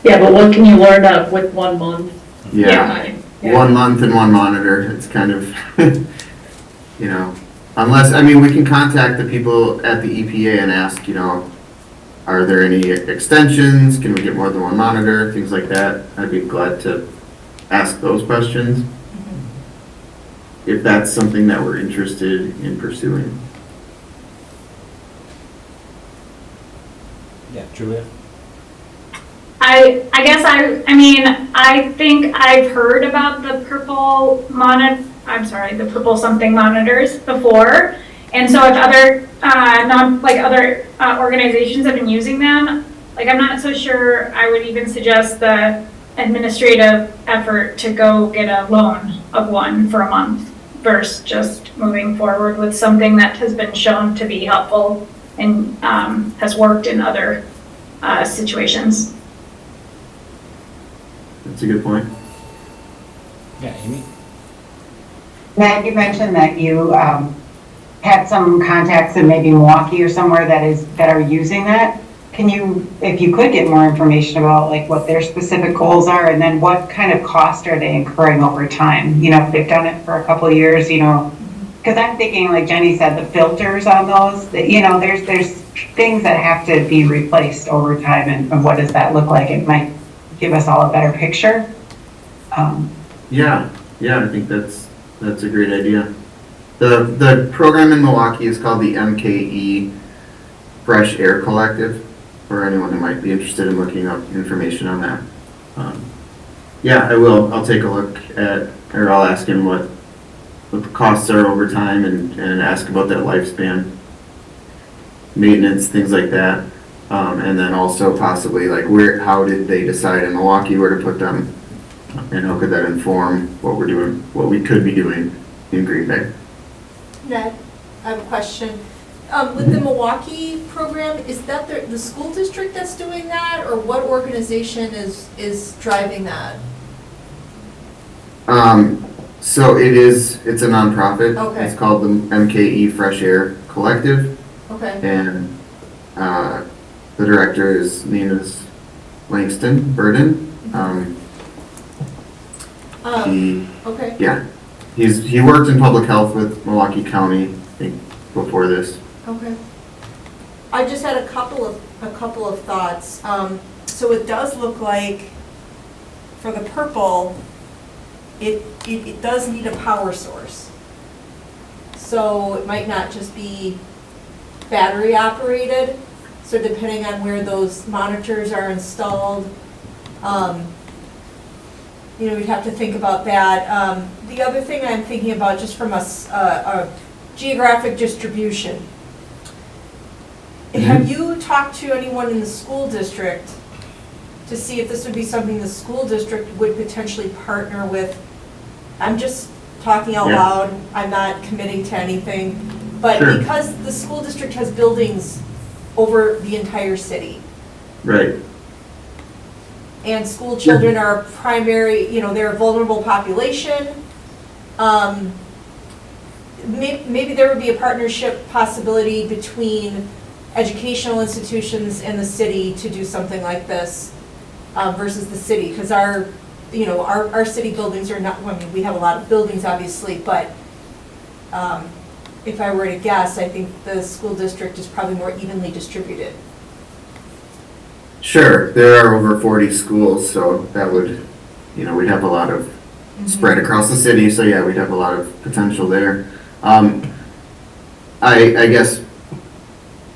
Yeah, but what can you learn with 1 month? Yeah. 1 month and one monitor. It's kind of, unless, we can contact the people at the EPA and ask, are there any extensions? Can we get more than one monitor? Things like that. I'd be glad to ask those questions if that's something that we're interested in pursuing. Yeah, Julia? I guess I think I've heard about the purple something monitors before. And so if other organizations have been using them, like I'm not so sure I would even suggest the administrative effort to go get a loan of one for a month versus just moving forward with something that has been shown to be helpful and has worked in other situations. That's a good point. Yeah, Amy? Matt, you mentioned that you had some contacts in maybe Milwaukee or somewhere that are using that. Can you, if you could get more information about like what their specific goals are, and then what kind of cost are they incurring over time? You know, if they've done it for a couple of years, you know, because I'm thinking, like Jenny said, the filters on those, that, you know, there's things that have to be replaced over time, and what does that look like? It might give us all a better picture. Yeah, I think that's a great idea. The program in Milwaukee is called the MKE Fresh Air Collective, for anyone who might be interested in looking up information on that. Yeah, I will. I'll take a look at, or I'll ask him what the costs are over time, and ask about that lifespan, maintenance, things like that. And then also possibly like how did they decide in Milwaukee where to put them? And how could that inform what we're doing, what we could be doing in Green Bay? Ned, I have a question. With the Milwaukee program, is that the school district that's doing that, or what organization is driving that? So it's a nonprofit. Okay. It's called the MKE Fresh Air Collective, Okay. and the director's name is Langston Burden. Okay. Yeah, he worked in public health with Milwaukee County, I think, before this. Okay. I just had a couple of thoughts. So it does look like for the purple, it does need a power source. So it might not just be battery operated. So depending on where those monitors are installed, you know, we'd have to think about that. The other thing I'm thinking about, just from a geographic distribution, have you talked to anyone in the school district to see if this would be something the school district would potentially partner with? I'm just talking out loud, I'm not committing to anything, but Sure. because the school district has buildings over the entire city, Right. and school children are a primary, you know, they're a vulnerable population. Maybe there would be a partnership possibility between educational institutions and the city to do something like this versus the city, because our city buildings are not, I mean, we have a lot of buildings obviously, but if I were to guess, I think the school district is probably more evenly distributed. Sure, there are over 40 schools, so that would, we'd have a lot of spread across the city, so yeah, we'd have a lot of potential there. I guess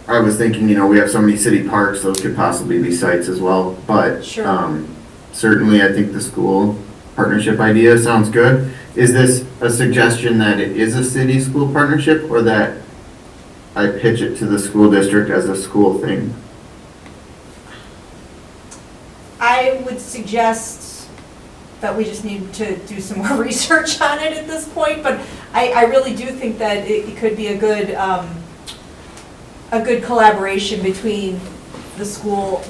I was thinking, we have so many city parks, those could possibly be sites as well, but Sure. Certainly I think the school partnership idea sounds good. Is this a suggestion that it is a city-school partnership, or that I pitch it to the school district as a school thing? I would suggest that we just need to do some more research on it at this point, but I really do think that it could be a good collaboration between the schools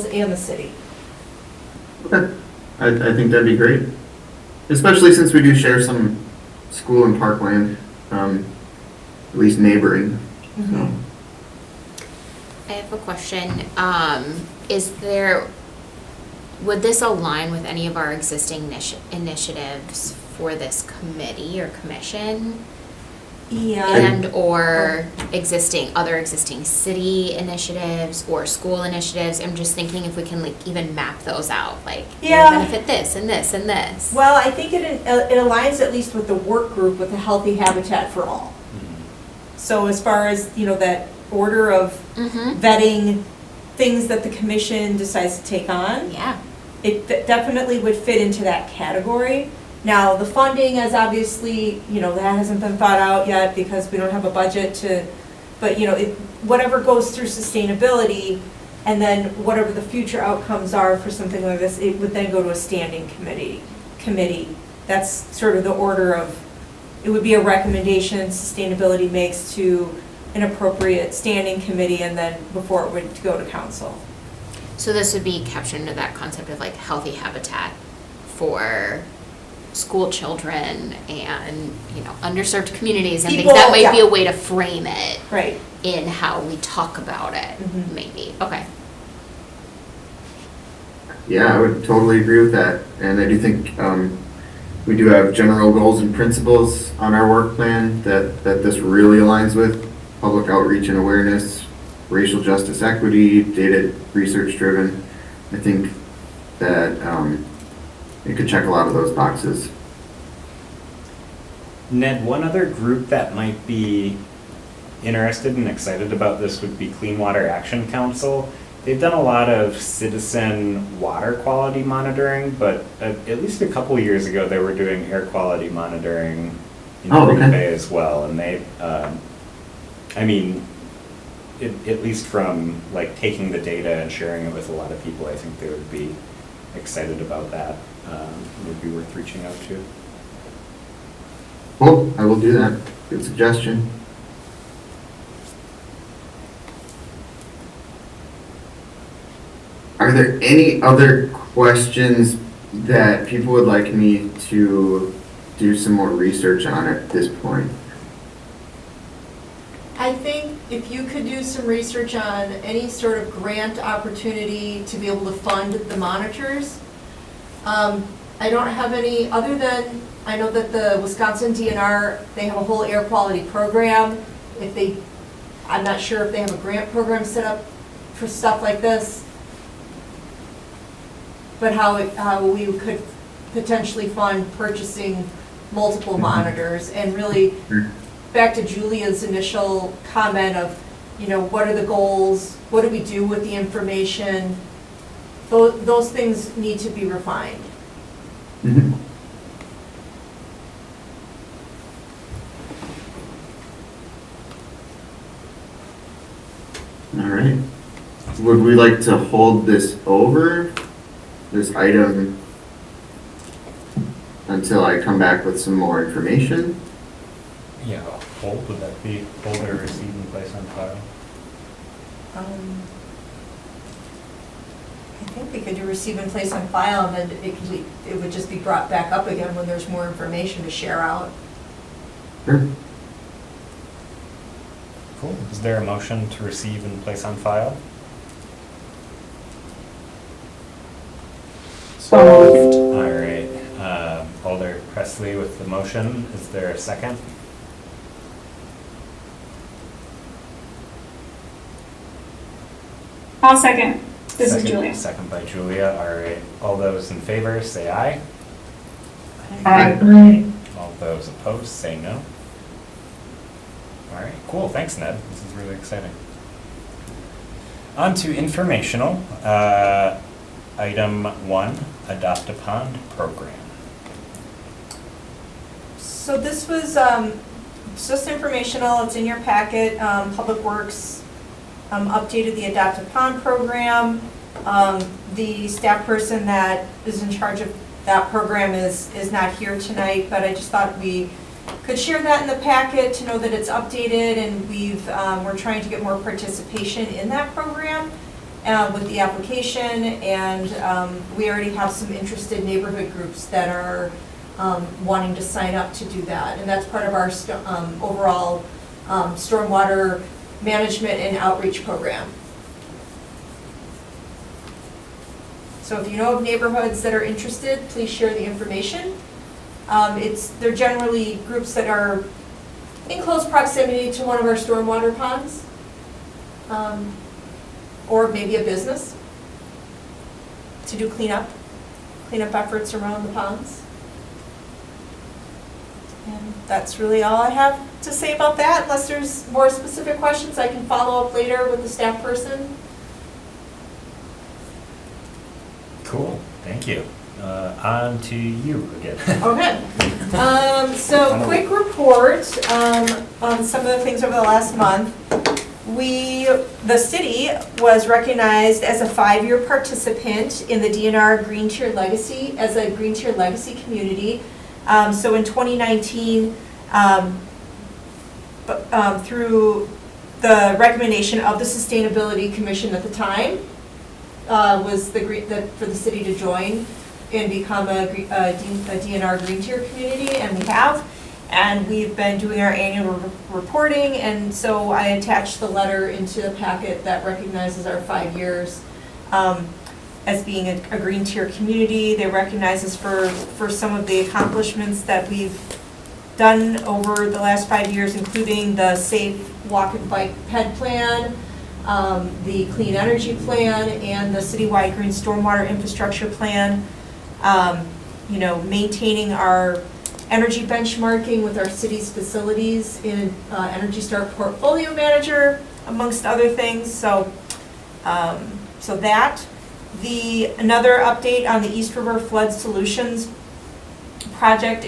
and the city. Okay, I think that'd be great, especially since we do share some school and parkland, at least neighboring. So. I have a question. Would this align with any of our existing initiatives for this committee or commission? Yeah. And/or other existing city initiatives or school initiatives? I'm just thinking if we can even map those out, benefit this and this and this. Well, I think it aligns at least with the work group with the Healthy Habitat for All. So as far as, that order of vetting things that the commission decides to take on, Yeah. it definitely would fit into that category. Now, the funding is obviously, that hasn't been thought out yet because we don't have a budget but whatever goes through sustainability, and then whatever the future outcomes are for something like this, it would then go to a standing committee. That's sort of the order of, it would be a recommendation sustainability makes to an appropriate standing committee and then before it would go to council. So this would be captured into that concept of like healthy habitat for school children and, you know, underserved communities and things. That People, might be yeah. a way to frame it Right. in how we talk about it, Mhm. maybe. Okay. Yeah, I would totally agree with that. And I do think we do have general goals and principles on our work plan that this really aligns with. Public outreach and awareness, racial justice equity, data research driven. I think that it could check a lot of those boxes. Ned, one other group that might be interested and excited about this would be Clean Water Action Council. They've done a lot of citizen water quality monitoring, but at least a couple years ago, they were doing air quality monitoring in Green okay. Bay as well. And they, I mean, at least from like taking the data and sharing it with a lot of people, I think they would be excited about that. Would be worth reaching out to. Cool, I will do that. Good suggestion. Are there any other questions that people would like me to do some more research on at this point? I think if you could do some research on any sort of grant opportunity to be able to fund the monitors. I don't have any, other than, I know that the Wisconsin DNR, they have a whole air quality program. If they, I'm not sure if they have a grant program set up for stuff like this. But how we could potentially fund purchasing multiple monitors and really, back to Julia's initial comment of, you know, what are the goals? What do we do with the information? Those things need to be refined. Mhm. All right. Would we like to hold this over, this item, until I come back with some more information? Yeah, hold, would that be hold or receive and place on file? I think we could do receive and place on file, and then it would just be brought back up again when there's more information to share out. Sure. Cool. Is there a motion to receive and place on file? So moved. All right. Alder Presley with the motion. Is there a second? I'll second. This is Second- Julia. Second by Julia. All right. All those in favor, say aye. Aye. All those opposed, say no. All right, cool. Thanks, Ned. This is really exciting. On to informational. Item 1, Adopt a Pond program. So this was it's just informational, it's in your packet. Public Works updated the Adopt a Pond program. The staff person that is in charge of that program is not here tonight, but I just thought we could share that in the packet to know that it's updated, and we're trying to get more participation in that program with the application, and we already have some interested neighborhood groups that are wanting to sign up to do that, and that's part of our overall stormwater management and outreach program. So if you know of neighborhoods that are interested, please share the information. They're generally groups that are in close proximity to one of our stormwater ponds, or maybe a business to do cleanup efforts around the ponds. And that's really all I have to say about that. Unless there's more specific questions, I can follow up later with the staff person. Cool, thank you. On to you again. Okay. So quick report on some of the things over the last month. The city was recognized as a 5-year participant in the DNR Green Tier Legacy, as a Green Tier Legacy community. So in 2019, through the recommendation of the Sustainability Commission at the time was for the city to join and become a DNR Green Tier community, and we have. And we've been doing our annual reporting, and so I attached the letter into the packet that recognizes our 5 years as being a Green Tier community. They recognize us for some of the accomplishments that we've done over the last 5 years, including the Safe Walk and Bike Ped Plan, the Clean Energy Plan, and the Citywide Green Stormwater Infrastructure Plan. Maintaining our energy benchmarking with our city's facilities in Energy Star Portfolio Manager, amongst other things. So that. Another update on the East River Flood Solutions project.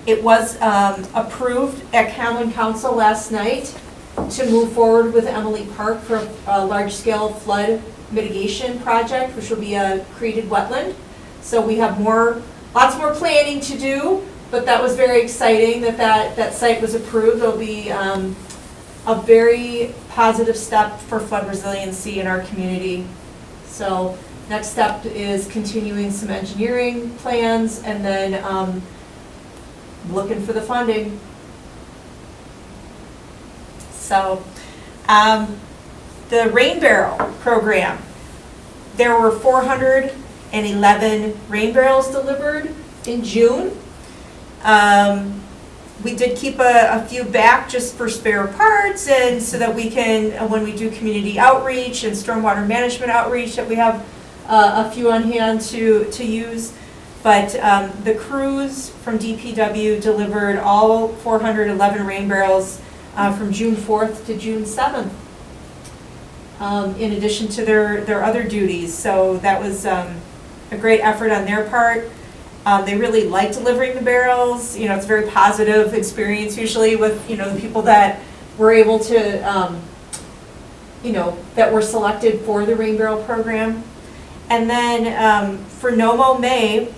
It was approved at Common Council last night to move forward with Emily Park for a large-scale flood mitigation project, which will be a created wetland. So we have lots more planning to do, but that was very exciting that site was approved. It'll be a very positive step for flood resiliency in our community. So next step is continuing some engineering plans and then looking for the funding. So the Rain Barrel program, there were 411 rain barrels delivered in June. We did keep a few back just for spare parts, and so that we can, when we do community outreach and stormwater management outreach, that we have a few on hand to use. But the crews from DPW delivered all 411 rain barrels from June 4th to June 7th, in addition to their other duties. So that was a great effort on their part. They really like delivering the barrels. It's a very positive experience usually with, the people that were able to, that were selected for the Rain Barrel program. And then for NOMO May,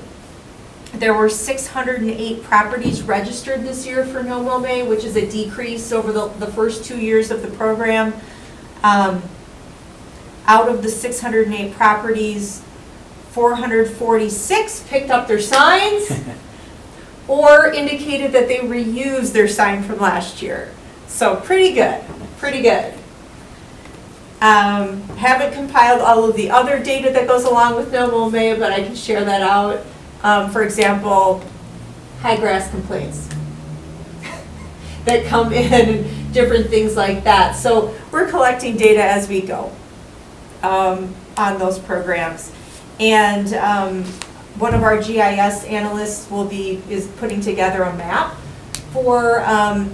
there were 608 properties registered this year for NOMO May, which is a decrease over the first 2 years of the program. Out of the 608 properties, 446 picked up their signs or indicated that they reused their sign from last year. So pretty good, pretty good. Haven't compiled all of the other data that goes along with NOMO May, but I can share that out. For example, high grass complaints that come in, different things like that. So we're collecting data as we go on those programs. And one of our GIS analysts is putting together a map for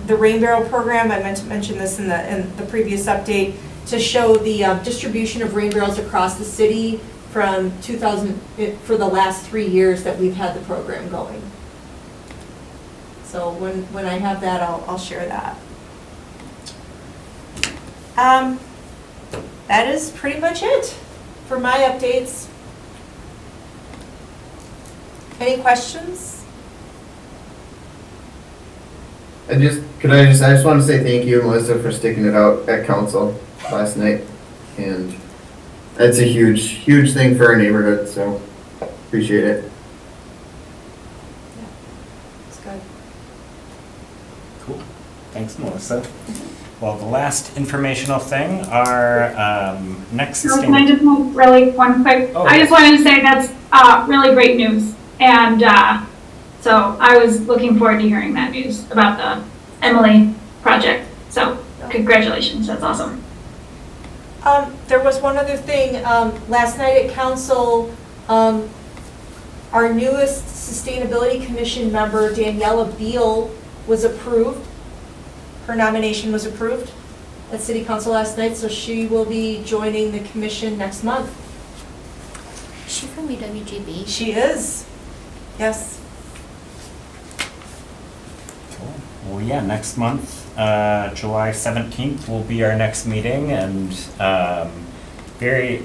the Rain Barrel program. I meant to mention this in the previous update, to show the distribution of rain barrels across the city from 2000 for the last 3 years that we've had the program going. So when I have that, I'll share that. That is pretty much it for my updates. Any questions? I just want to say thank you, Melissa, for sticking it out at council last night. And that's a huge thing for our neighborhood, so appreciate it. Yeah, it's good. Cool. Thanks, Melissa. Well, the last informational thing, our next So can I just move really one quick? Oh, I just wanted to say that's really great news. And so I was looking forward to hearing that news about the Emily project. So congratulations, that's awesome. There was one other thing. Last night at council, our newest Sustainability Commission member, Daniela Beal, was approved. Her nomination was approved at City Council last night, so she will be joining the commission next month. Is she from UWGB? She is. Yes. Cool. Well, yeah, next month, July 17th will be our next meeting, and I'm very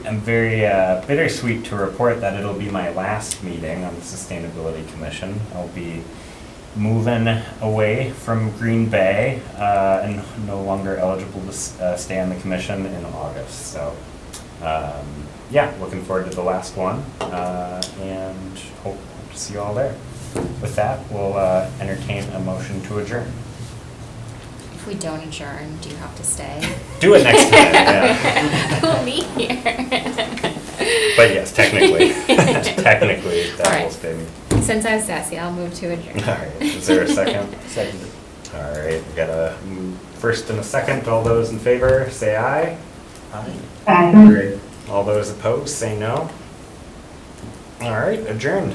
bittersweet to report that it'll be my last meeting on the Sustainability Commission. I'll be moving away from Green Bay and no longer eligible to stay on the commission in August. So, yeah, looking forward to the last one and hope to see you all there. With that, we'll entertain a motion to adjourn. If we don't adjourn, do you have to stay? Do it next time, yeah. We'll be here. But yes, technically, technically, All that right. will stay. Since I was sassy, I'll move to adjourn. All right, is there a second? Seconded. All right, we got a first and a second. All those in favor, say aye. Aye. Great. All those opposed, say no. All right, adjourned.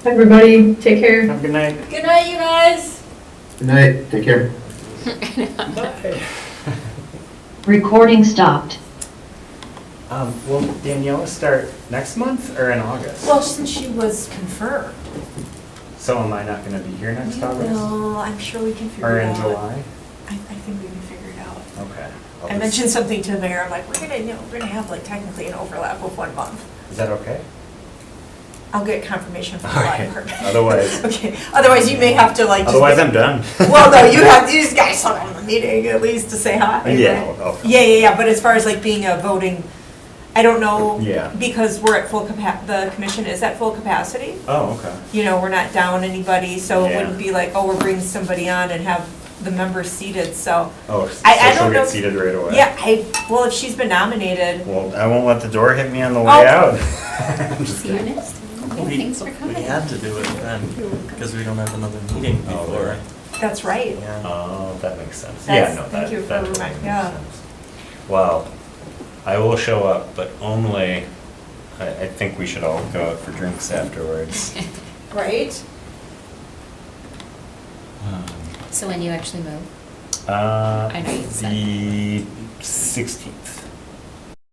Everybody, take care. Have a good night. Good night, you guys. Good night, take care. Bye. Recording stopped. Will Daniela start next month or in August? Well, since she was confirmed. So am I not going to be here next August? No, I'm sure we can figure Or it in out. July? I think we can figure it out. Okay. I'll I just- mentioned something to the mayor, I'm like, we're gonna have like technically an overlap of 1 month. Is that okay? I'll get confirmation from the All law right. department. Otherwise- Okay, otherwise you may have to like just. Otherwise, I'm done. Well, no, you just gotta sign on the meeting at least to say hi. Yeah, right? I'll come. Yeah, but as far as like being a voting, I don't know. Yeah. Because we're at full the commission is at full capacity. Oh, okay. You know, we're not down anybody, so it Yeah. wouldn't be like, oh, we're bringing somebody on and have the members seated, so. Oh, so I she'll don't know. get seated right away? Yeah, well, if she's been nominated, Well, I won't let the door hit me on the way Oh. out. I'm just See you kidding. next time. We- Thanks for We coming. had to do it then, because we don't have another meeting Oh, before. really? that's right. Yeah. Oh, that makes sense. That's- Yeah, no, thank that, you for that totally reminding- makes yeah. sense. Well, I will show up, but only, I think we should all go out for drinks afterwards. Right? So when you actually move? Uh, I know you said. the 16th.